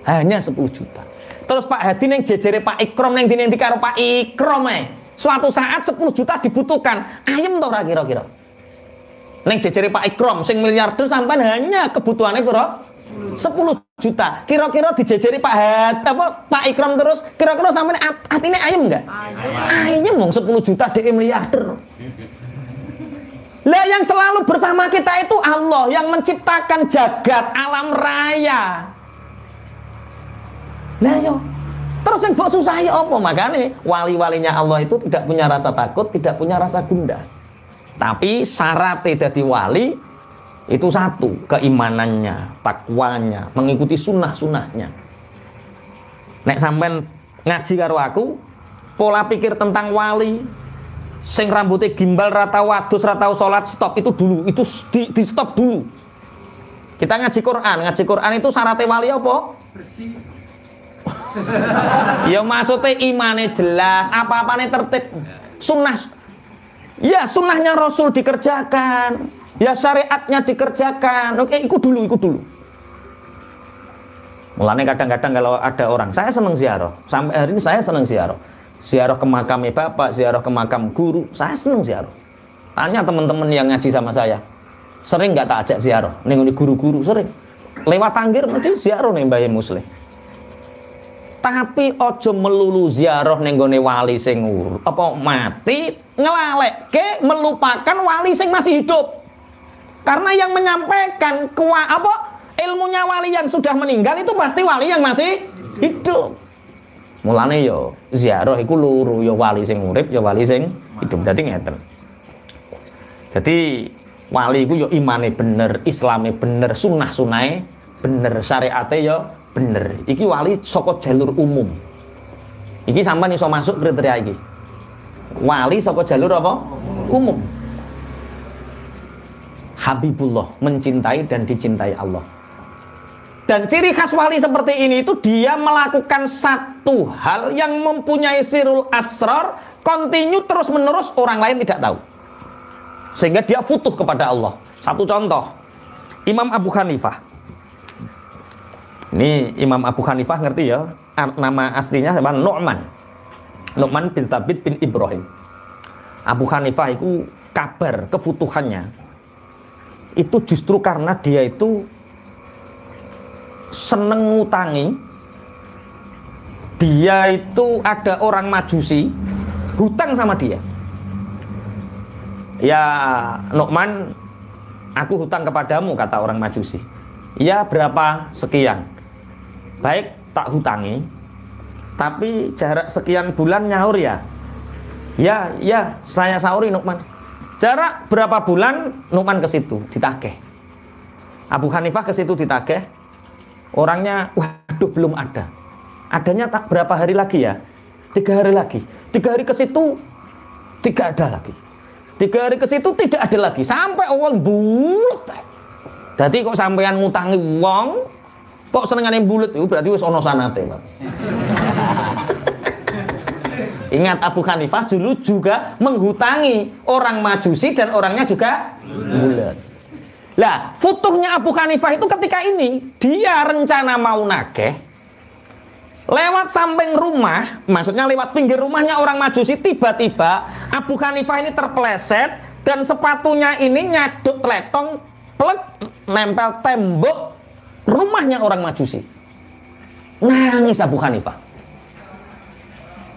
Hanya 10 juta. Terus Pak Hadi yang jejere Pak Ikram yang dinenti karo Pak Ikram suatu saat 10 juta dibutuhkan. Ayem to ora kira-kira? Neng jejere Pak Ikram sing miliarder sampean hanya kebutuhannya piro? 10 juta. Kira-kira dijejeri Pak Hadi apa Pak Ikram terus kira-kira sampean atine ayem enggak? Ayem wong 10 juta dhek miliarder. Lah yang selalu bersama kita itu Allah yang menciptakan jagat alam raya. Lah yo, terus yang mbok susahi apa? Makanya wali-walinya Allah itu tidak punya rasa takut, tidak punya rasa gundah. Tapi syaratnya dadi wali itu satu, keimanannya, takwanya, mengikuti sunnah-sunnahnya. Nek sampean ngaji karo aku, pola pikir tentang wali sing rambutnya gimbal, rata wadus, rata sholat, stop itu dulu, itu di stop dulu. Kita ngaji Quran itu syaratnya wali apa? Bersih. Ya maksudnya imannya jelas, apa-apanya tertib. Sunnah. Ya sunnahnya Rasul dikerjakan. Ya syariatnya dikerjakan. Oke, ikut dulu. Mulanya kadang-kadang kalau ada orang, saya senang ziarah. Sampai hari ini saya senang ziarah. Ziarah ke makamnya bapak, ziarah ke makam guru, saya senang ziarah. Tanya teman-teman yang ngaji sama saya. Sering nggak tak ajak ziarah? Nih guru-guru sering. Lewat tanggir mesti ziarah nih Mbah Muslim. Tapi ojo melulu ziarah ning gone wali sing apa mati ngelalekke melupakan wali sing masih hidup. Karena yang menyampaikan ilmunya wali yang sudah meninggal itu pasti wali yang masih hidup. Mulane yo ziarah iku loro, ya wali sing urip, ya wali sing hidup. Dadi ngeten. Jadi wali iku yo imane bener, islame bener, sunnah-sunahe bener, syariate yo bener. Iki wali saka jalur umum. Iki sampean iso masuk kriteria iki. Wali saka jalur apa? Umum. Habibullah, mencintai dan dicintai Allah. Dan ciri khas wali seperti ini itu dia melakukan satu hal yang mempunyai sirul asrar, kontinu terus menerus, orang lain tidak tahu. Sehingga dia futuh kepada Allah. Satu contoh, Imam Abu Hanifah. Ini Imam Abu Hanifah ngerti ya, nama aslinya siapa? Nu'man bin Thabit bin Ibrahim. Abu Hanifah itu kabar kefutuhannya itu justru karena dia itu seneng ngutangi. Dia itu ada orang Majusi hutang sama dia. Ya Nu'man, aku hutang kepadamu, kata orang Majusi. Ya berapa sekian. Baik, tak hutangi. Tapi jarak sekian bulan nyaur ya. Ya, saya sauri Nu'man. Jarak berapa bulan Nu'man ke situ ditagih. Abu Hanifah ke situ ditagih. Orangnya, waduh belum ada. Adanya tak berapa hari lagi ya? 3 hari lagi. 3 hari ke situ tidak ada lagi. 3 hari ke situ tidak ada lagi. Sampai awal bulet. Jadi kok sampean ngutangi wong, kok senengane bulet itu berarti wis ana sanate, Pak. Ingat Abu Hanifah dulu juga menghutangi orang Majusi dan orangnya juga bulet. Lah, futuhnya Abu Hanifah itu ketika ini dia rencana mau nagih. Lewat samping rumah, maksudnya lewat pinggir rumahnya orang Majusi, tiba-tiba Abu Hanifah ini terpeleset dan sepatunya ini nyaduk teletong, plek, nempel tembok rumahnya orang Majusi. Nangis Abu Hanifah.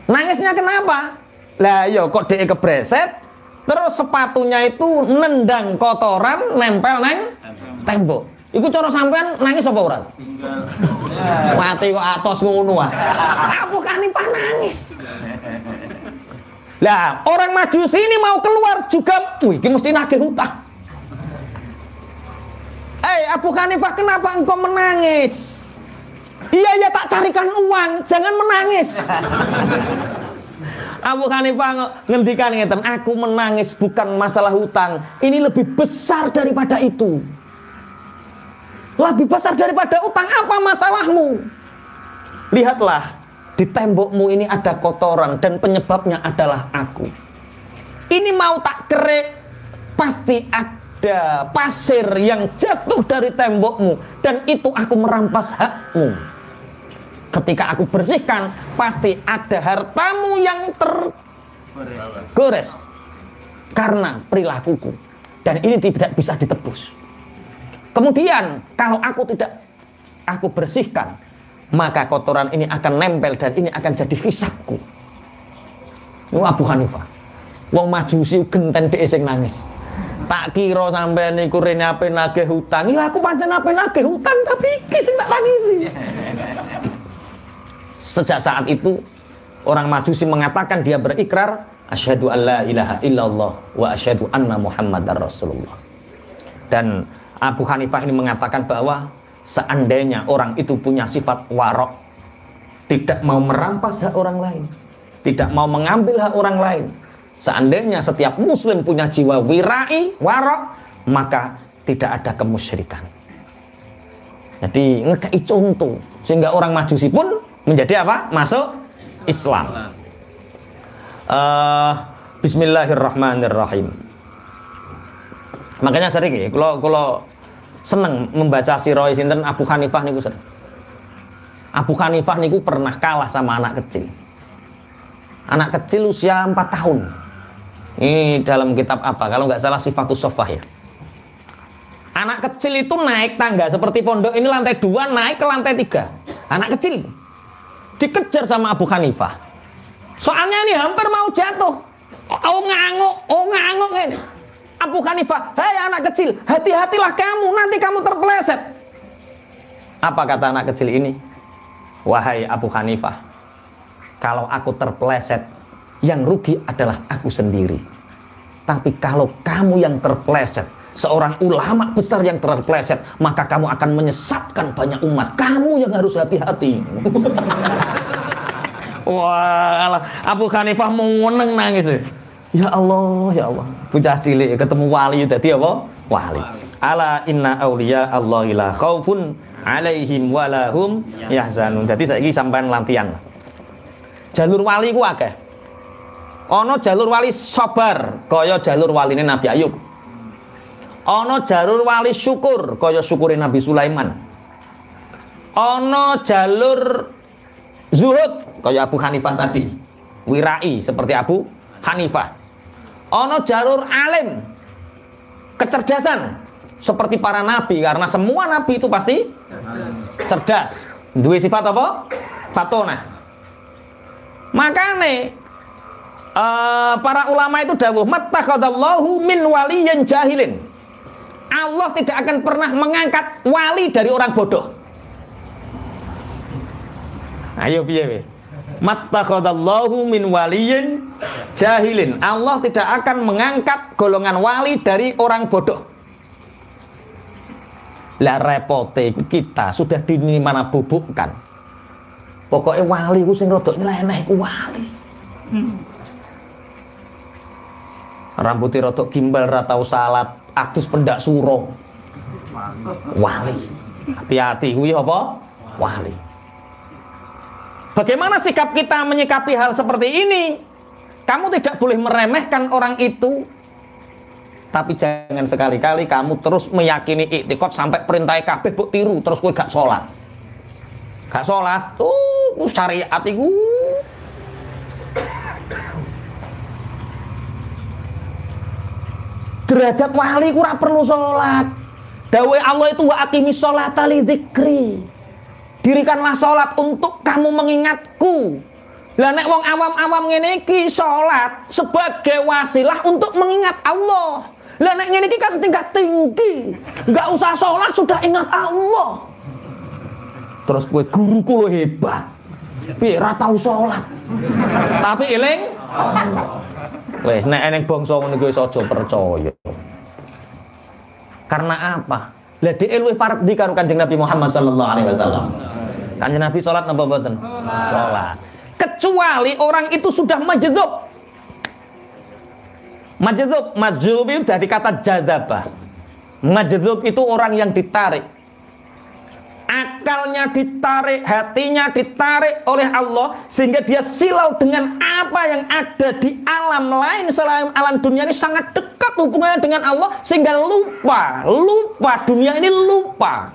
Nangisnya kenapa? Lah yo kok dia kebreset, terus sepatunya itu nendang kotoran nempel neng tembok. Iku cara sampean nangis apa ora? Mati kok atos ngono ah. Abu Hanifah nangis. Lah, orang Majusi ini mau keluar juga, wih, ini mesti nagih hutang. Abu Hanifah, kenapa engkau menangis? Iya, tak carikan uang, jangan menangis. Abu Hanifah ngendikan ngeten, aku menangis bukan masalah hutang, ini lebih besar daripada itu. Lebih besar daripada utang, apa masalahmu? Lihatlah, di tembokmu ini ada kotoran dan penyebabnya adalah aku. Ini mau tak kerik, pasti ada pasir yang jatuh dari tembokmu dan itu aku merampas hakmu. Ketika aku bersihkan, pasti ada hartamu yang tergores karena perilakuku dan ini tidak bisa ditebus. Kemudian kalau aku bersihkan, maka kotoran ini akan nempel dan ini akan jadi hisabku. Ini Abu Hanifah. Wong Majusi genten dhek sing nangis. Tak kira sampean niku rene ape nagih hutang. Ya aku pancen ape nagih hutang tapi iki sing tak tangisi. Sejak saat itu orang Majusi mengatakan, dia berikrar asyhadu alla ilaha illallah wa asyhadu anna muhammadar rasulullah. Dan Abu Hanifah ini mengatakan bahwa seandainya orang itu punya sifat warok, tidak mau merampas hak orang lain, tidak mau mengambil hak orang lain, seandainya setiap muslim punya jiwa wirai, warok, maka tidak ada kemusyrikan. Jadi ngekei contoh sehingga orang Majusi pun menjadi apa? Masuk Islam. Bismillahirrahmanirrahim. Makanya sering ya, kalau seneng membaca sirah sinten Abu Hanifah niku sering. Abu Hanifah niku pernah kalah sama anak kecil. Anak kecil usia 4 tahun. Ini dalam kitab apa? Kalau nggak salah Sifatus Shofah ya. Anak kecil itu naik tangga seperti pondok ini lantai 2 naik ke lantai 3. Anak kecil dikejar sama Abu Hanifah. Soalnya ini hampir mau jatuh. Oh nganguk ini. Abu Hanifah, "Hei anak kecil, hati-hatilah kamu, nanti kamu terpeleset." Apa kata anak kecil ini? "Wahai Abu Hanifah, kalau aku terpeleset, yang rugi adalah aku sendiri. Tapi kalau kamu yang terpeleset, seorang ulama besar yang terpeleset, maka kamu akan menyesatkan banyak umat. Kamu yang harus hati-hati." Wah, Abu Hanifah meneng nangis. Ya Allah, ya Allah. Bocah cilik ketemu wali dadi apa? Wali. Ala inna auliya Allahi la khaufun alaihim walahum yahzanun. Jadi saiki sampean latihan. Jalur wali ku akeh. Ana jalur wali sabar, kaya jalur waline Nabi Ayub. Ana jalur wali syukur, kaya syukure Nabi Sulaiman. Ana jalur zuhud, kaya Abu Hanifah tadi. Wirai seperti Abu Hanifah. Ana jalur alim, kecerdasan seperti para nabi, karena semua nabi itu pasti cerdas. Dua sifat apa? Fatona. Makanya para ulama itu dawuh, mattakhadallahu min waliyyin jahilin. Allah tidak akan pernah mengangkat wali dari orang bodoh. Ayo piye? Mattakhadallahu min waliyyin jahilin. Allah tidak akan mengangkat golongan wali dari orang bodoh. Lah repote kita sudah dimana bubukkan. Pokoknya wali ku sing rodok nyeleneh ku wali. Rambutnya rodok gimbal ra tau salat, adus pendak suro. Wali. Hati-hati kuwi apa? Wali. Bagaimana sikap kita menyikapi hal seperti ini? Kamu tidak boleh meremehkan orang itu, tapi jangan sekali-kali kamu terus meyakini iktikad sampai perintah kabeh mbok tiru terus kowe gak sholat. Gak sholat, syariat iku. Derajat wali ku ora perlu sholat. Dawuh Allah itu wa aqimis sholata li dzikri. Dirikanlah sholat untuk kamu mengingatku. Lah nek wong awam-awam ngene iki sholat sebagai wasilah untuk mengingat Allah. Lah nek ngene iki kan tingkat tinggi. Enggak usah sholat sudah ingat Allah. Terus kowe guruku lo hebat. Piye ra tau sholat. Tapi eling wis nek eneng bangsa ngono kuwi aja percaya. Karena apa? Lah dhek luwih parek ndi karo Kanjeng Nabi Muhammad sallallahu alaihi wasallam. Kanjeng Nabi sholat napa mboten? Sholat. Kecuali orang itu sudah majdhub. Majdhub itu dari kata jadzabah. Majdhub itu orang yang ditarik. Akalnya ditarik, hatinya ditarik oleh Allah sehingga dia silau dengan apa yang ada di alam lain selain alam dunia ini, sangat dekat hubungannya dengan Allah sehingga lupa dunia ini, lupa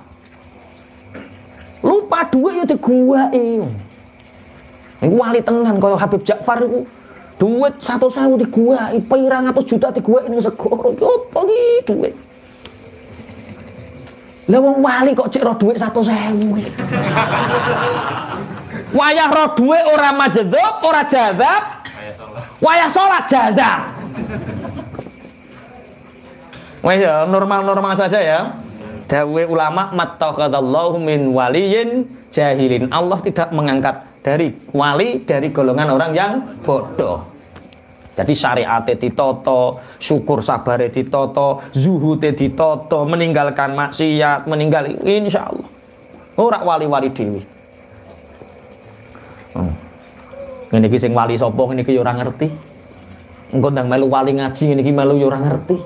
duit ya diguai. Iku wali tenan kaya Habib Ja'far iku. Duit 100.000 diguai, pirang atus juta diguai ning segoro. Iki opo iki duit? Lah wong wali kok cek ro duit 100.000. Wayah ro duit ora majdhub, ora jadzab. Wayah salat jadzab. Wah ya, normal-normal saja ya. Dawuh ulama mattakhadallahu min waliyyin jahilin. Allah tidak mengangkat dari wali dari golongan orang yang bodoh. Jadi syariate ditoto, syukur sabare ditoto, zuhude ditoto, meninggalkan maksiat, insyaallah. Ora wali-wali dhewe. Ngene iki sing wali sapa, ngene iki ya ora ngerti. Engko ndang melu wali ngaji ngene iki melu ya ora ngerti.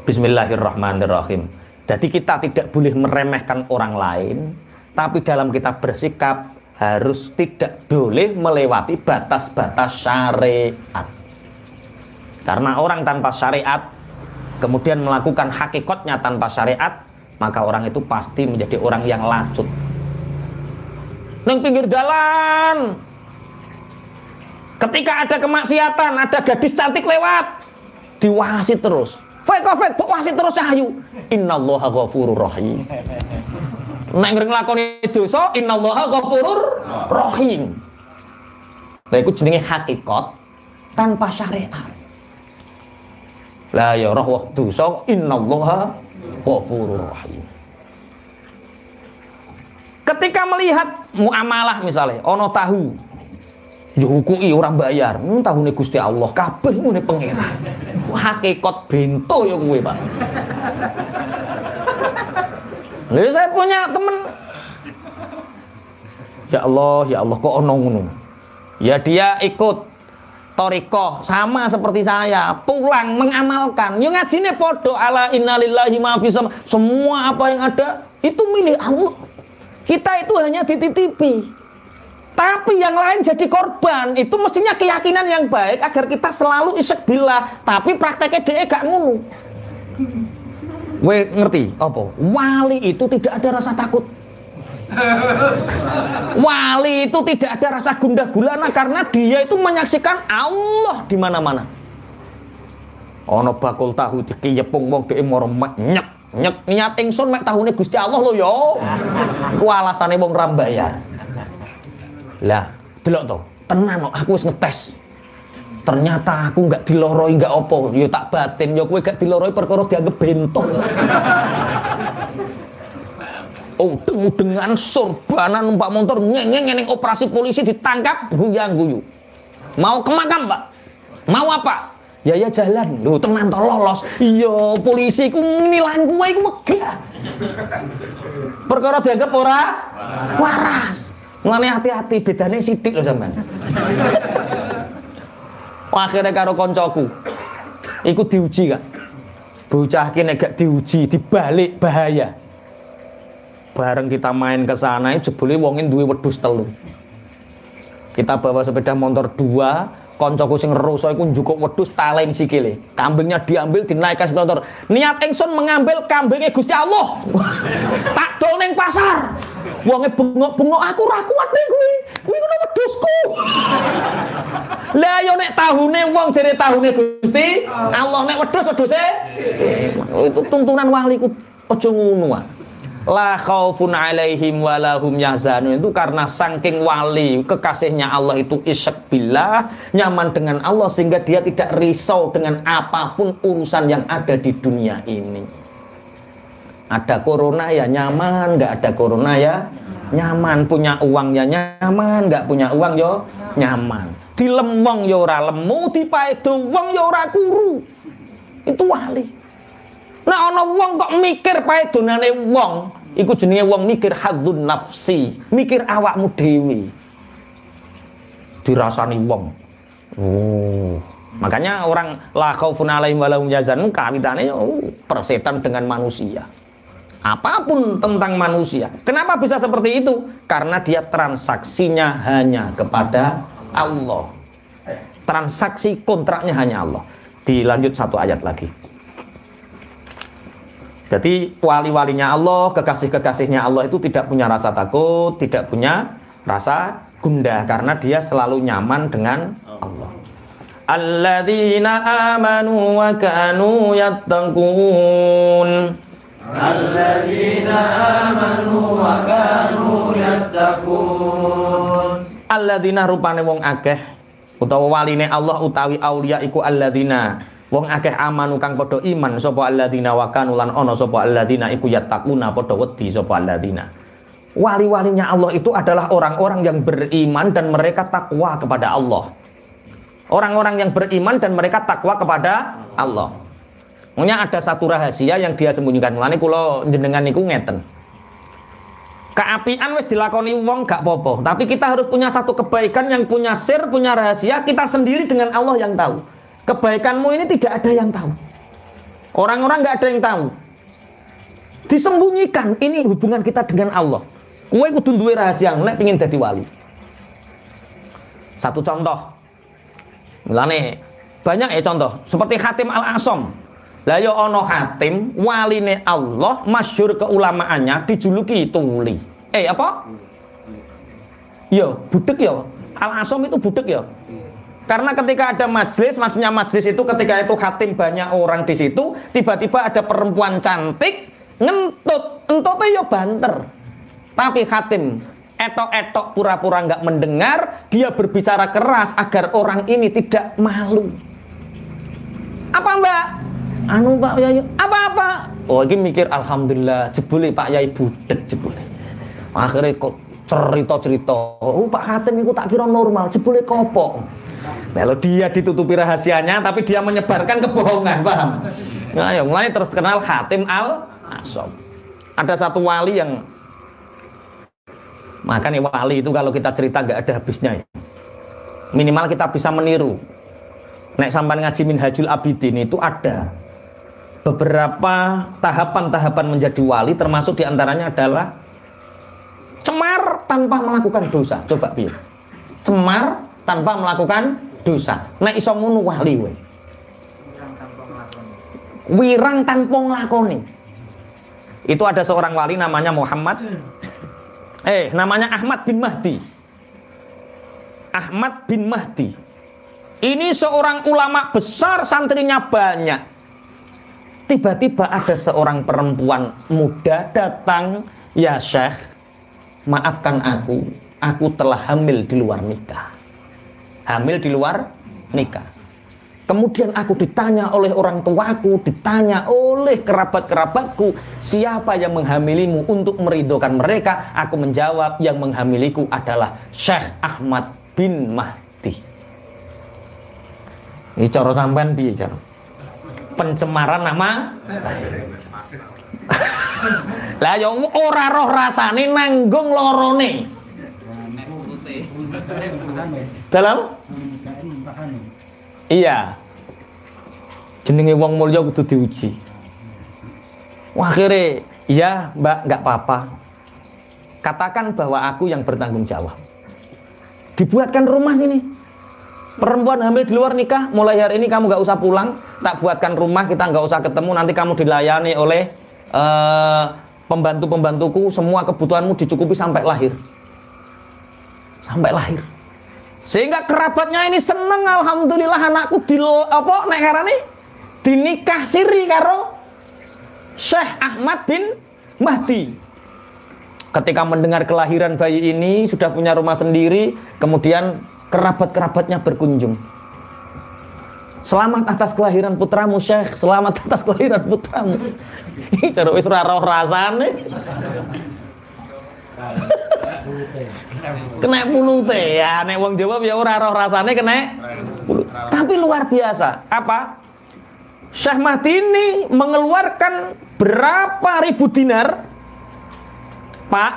Bismillahirrahmanirrahim. Jadi kita tidak boleh meremehkan orang lain, tapi dalam kita bersikap harus tidak boleh melewati batas-batas syariat. Karena orang tanpa syariat kemudian melakukan hakikatnya tanpa syariat, maka orang itu pasti menjadi orang yang lacut. Neng pinggir jalan, ketika ada kemaksiatan, ada gadis cantik lewat, diwasi terus. Fek, wasit terus ayu. Innallaha ghafurur rahim. Nek nglakoni dosa, innallaha ghafurur rahim. Lha iku jenenge hakikat tanpa syariat. La ya roh dosa, innallaha ghafurur rahim. Ketika melihat muamalah misalnya, ono tahu dihukui orang bayar, tahune Gusti Allah, kabeh ngene pangeran. Hakikat bento ya kuwe, Pak. Lalu saya punya temen, ya Allah kok ono ngono. Ya dia ikut thariqah sama seperti saya, pulang mengamalkan. Ya ngajine podo ala innalillahi ma fis sama. Semua apa yang ada itu milik Allah. Kita itu hanya dititipi. Tapi yang lain jadi korban. Itu mestinya keyakinan yang baik agar kita selalu isyek billah. Tapi prakteknya dia gak ngono. Weh ngerti apa? Wali itu tidak ada rasa takut. Wali itu tidak ada rasa gundah gulana karena dia itu menyaksikan Allah di mana-mana. Ono bakul tahu dikiyepung wong dhek moro nyek niat ingsun mek tahune Gusti Allah lho ya. Ku alasane wong rambayar. Lah, delok to, tenan kok aku wis ngetes. Ternyata aku nggak diloroi nggak opo, yo tak batin, yo kowe gak diloroi perkara dianggep bento. Udeng-udengan sorbanan numpak motor ngeng-ngeng operasi polisi ditangkap guyang-guyu. Mau ke makam, Pak? Mau apa? Ya jalan. Lho tenan to lolos. Iya, polisi ku nilang kowe iku megah. Perkara dianggap ora waras. Mulane hati-hati, bedane sithik lho sampean. Akhirnya karo koncoku iku diuji Kak. Bocah ki nek gak diuji dibalik bahaya. Bareng kita main ke sana jebule wonge duwe wedhus 3. Kita bawa sepeda motor 2, koncoku sing ngeruso iku njukuk wedhus talen sikile. Kambingnya diambil dinaikkan sepeda motor. Niat ingsun mengambil kambingnya Gusti Allah. Tak dol ning pasar. Wonge bengok-bengok aku ra kuat ning kuwi. Kuwi ngono wedhusku. Lah yo nek tahune wong jere tahune Gusti Allah, nek wedhus-wedhuse itu tuntunan wali ku aja ngono wae. La khaufun alaihim walahum yahzanun, itu karena saking wali kekasihnya Allah itu isyek billah, nyaman dengan Allah sehingga dia tidak risau dengan apapun urusan yang ada di dunia ini. Ada corona ya nyaman, nggak ada corona ya nyaman, punya uang ya nyaman, nggak punya uang yo nyaman. Dilemong yo ora lemu, dipaedo wong yo ora kuru. Itu wali. Nah ana wong kok mikir paedonane wong, iku jenenge wong mikir hadzun nafsi, mikir awakmu dhewe. Dirasani wong. Makanya orang la khaufun alaihim wa lahum yahzanun kawitane persetan dengan manusia. Apapun tentang manusia. Kenapa bisa seperti itu? Karena dia transaksinya hanya kepada Allah. Transaksi kontraknya hanya Allah. Dilanjut satu ayat lagi. Jadi wali-walinya Allah, kekasih-kekasihnya Allah itu tidak punya rasa takut, tidak punya rasa gundah karena dia selalu nyaman dengan Allah. Alladzina amanu wa kanu yattaqun. Alladzina amanu wa kanu yattaqun. Alladzina rupane wong akeh utawa waline Allah utawi aulia iku alladzina wong akeh amanu kang padha iman sapa alladzina wa kanu lan ana sapa alladzina iku yattaquna padha wedi sapa alladzina. Wali-walinya Allah itu adalah orang-orang yang beriman dan mereka takwa kepada Allah. Orang-orang yang beriman dan mereka takwa kepada Allah. Makanya ada satu rahasia yang dia sembunyikan. Mulane kula jenengan niku ngeten. Keapian wis dilakoni wong gak apa-apa, tapi kita harus punya satu kebaikan yang punya sir, punya rahasia, kita sendiri dengan Allah yang tahu. Kebaikanmu ini tidak ada yang tahu. Orang-orang gak ada yang tahu. Disembunyikan. Ini hubungan kita dengan Allah. Kowe kudu duwe rahasia nek pengin dadi wali. Satu contoh. Mulane banyak ya contoh, seperti Hatim Al-Asom. Lah ya ana Hatim, waline Allah, masyhur keulamaannya dijuluki tuli. Apa? Ya, budek ya. Al-Asom itu budek ya. Karena ketika ada majelis, maksudnya majelis itu ketika itu Hatim banyak orang di situ, tiba-tiba ada perempuan cantik ngentut, entutnya ya banter. Tapi Hatim etok-etok pura-pura nggak mendengar, dia berbicara keras agar orang ini tidak malu. Apa Mbak? Anu Pak Yai, apa-apa? Oh ini mikir alhamdulillah, jebule Pak Yai budek jebule. Akhirnya kok cerita-cerita, oh Pak Hatim itu tak kira normal, jebule kopok. Kalau dia ditutupi rahasianya, tapi dia menyebarkan kebohongan, paham? Nah, ya mulai terus kenal Hatim Al-Asom. Ada satu wali yang, makanya wali itu kalau kita cerita nggak ada habisnya ya. Minimal kita bisa meniru. Nek sampai ngaji Minhajul Abidin itu ada beberapa tahapan-tahapan menjadi wali, termasuk diantaranya adalah cemar tanpa melakukan dosa. Coba biar cemar tanpa melakukan dosa. Nek iso ngono wali we. Wirang tanpa nglakoni. Itu ada seorang wali namanya namanya Ahmad bin Mahdi. Ahmad bin Mahdi. Ini seorang ulama besar, santrinya banyak. Tiba-tiba ada seorang perempuan muda datang, "Ya Syekh, maafkan aku telah hamil di luar nikah." Hamil di luar nikah. Kemudian aku ditanya oleh orang tuaku, ditanya oleh kerabat-kerabatku, siapa yang menghamilimu untuk meridhokan mereka? Aku menjawab, yang menghamiliku adalah Syekh Ahmad bin Mahdi. Ini cara sampean piye cara? Pencemaran nama? Lah ya ora roh rasane nanggung lorone. Dalam? Iya. Jenenge wong mulya kudu diuji. Wah, akhirnya, ya Mbak, nggak apa-apa. Katakan bahwa aku yang bertanggung jawab. Dibuatkan rumah sini. Perempuan hamil di luar nikah, mulai hari ini kamu nggak usah pulang. Tak buatkan rumah, kita nggak usah ketemu. Nanti kamu dilayani oleh pembantu-pembantuku. Semua kebutuhanmu dicukupi sampai lahir. Sampai lahir. Sehingga kerabatnya ini seneng, alhamdulillah anakku dinikah siri karo Syekh Ahmad bin Mahdi. Ketika mendengar kelahiran bayi ini, sudah punya rumah sendiri, kemudian kerabat-kerabatnya berkunjung. Selamat atas kelahiran putramu Syekh, selamat atas kelahiran putramu. Ini cara wis ora roh rasane. Kena pulute ya, nek wong Jawa ya ora roh rasane kena pulut. Tapi luar biasa. Apa? Syekh Mahdi ini mengeluarkan berapa ribu dinar, Pak,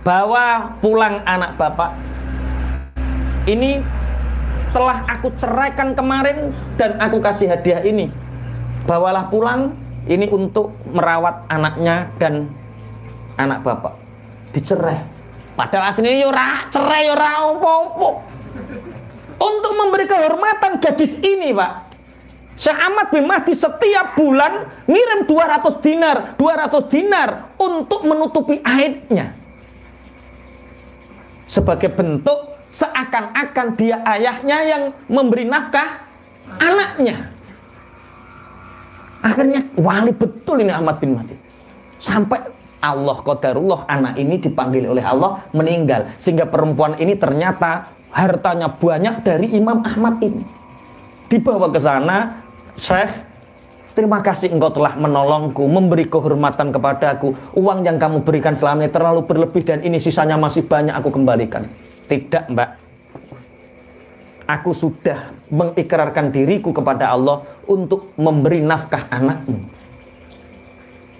bawa pulang anak bapak. Ini telah aku ceraikan kemarin dan aku kasih hadiah ini. Bawalah pulang, ini untuk merawat anaknya dan anak bapak. Dicerai. Padahal aslinya ora cerai ora opo-opo. Untuk memberi kehormatan gadis ini, Pak, Syekh Ahmad bin Mahdi setiap bulan ngirim 200 dinar untuk menutupi aibnya. Sebagai bentuk seakan-akan dia ayahnya yang memberi nafkah anaknya. Akhirnya wali betul ini Ahmad bin Mahdi. Sampai Allah qadarullah anak ini dipanggil oleh Allah meninggal, sehingga perempuan ini ternyata hartanya banyak dari Imam Ahmad ini. Dibawa ke sana, Syekh, terima kasih engkau telah menolongku, memberi kehormatan kepadaku. Uang yang kamu berikan selama ini terlalu berlebih dan ini sisanya masih banyak, aku kembalikan. Tidak, Mbak. Aku sudah mengikrarkan diriku kepada Allah untuk memberi nafkah anakmu.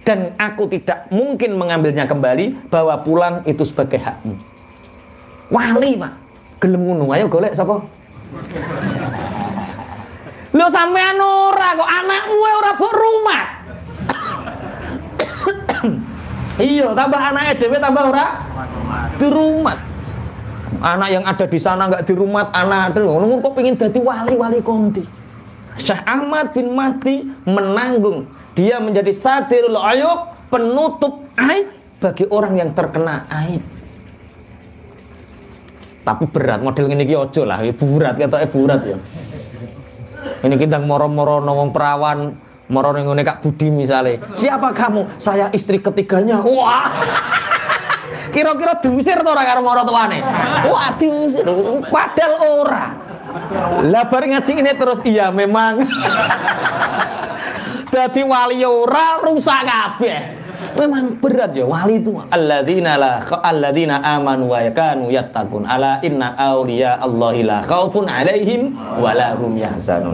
Dan aku tidak mungkin mengambilnya kembali, bawa pulang itu sebagai hakmu. Wali, Pak. Gelem ngono, ayo golek sapa? Lho sampean ora kok, anakmu ora mbok rumah. Iya, tambah anaknya dewe tambah ora dirumat. Anak yang ada di sana nggak dirumat, anak itu ngono kok pengen jadi wali konti. Syekh Ahmad bin Mahdi menanggung, dia menjadi satirul ayub, penutup aib bagi orang yang terkena aib. Tapi berat model ngene iki aja lah, berat ketoke berat ya. Ini kita moro-moro wong perawan, moro ning ngene Kak Budi misale. Siapa kamu? Saya istri ketiganya. Wah. Kira-kira diusir to ora karo moro tuane? Wah, diusir. Padahal ora. Lah bareng ngaji ini terus iya memang. Dadi wali ora rusak kabeh. Memang berat ya wali itu. Alladzina amanu wa kanu yattaqun. Ala inna awliya Allahi la khaufun alaihim wa la hum yahzanun.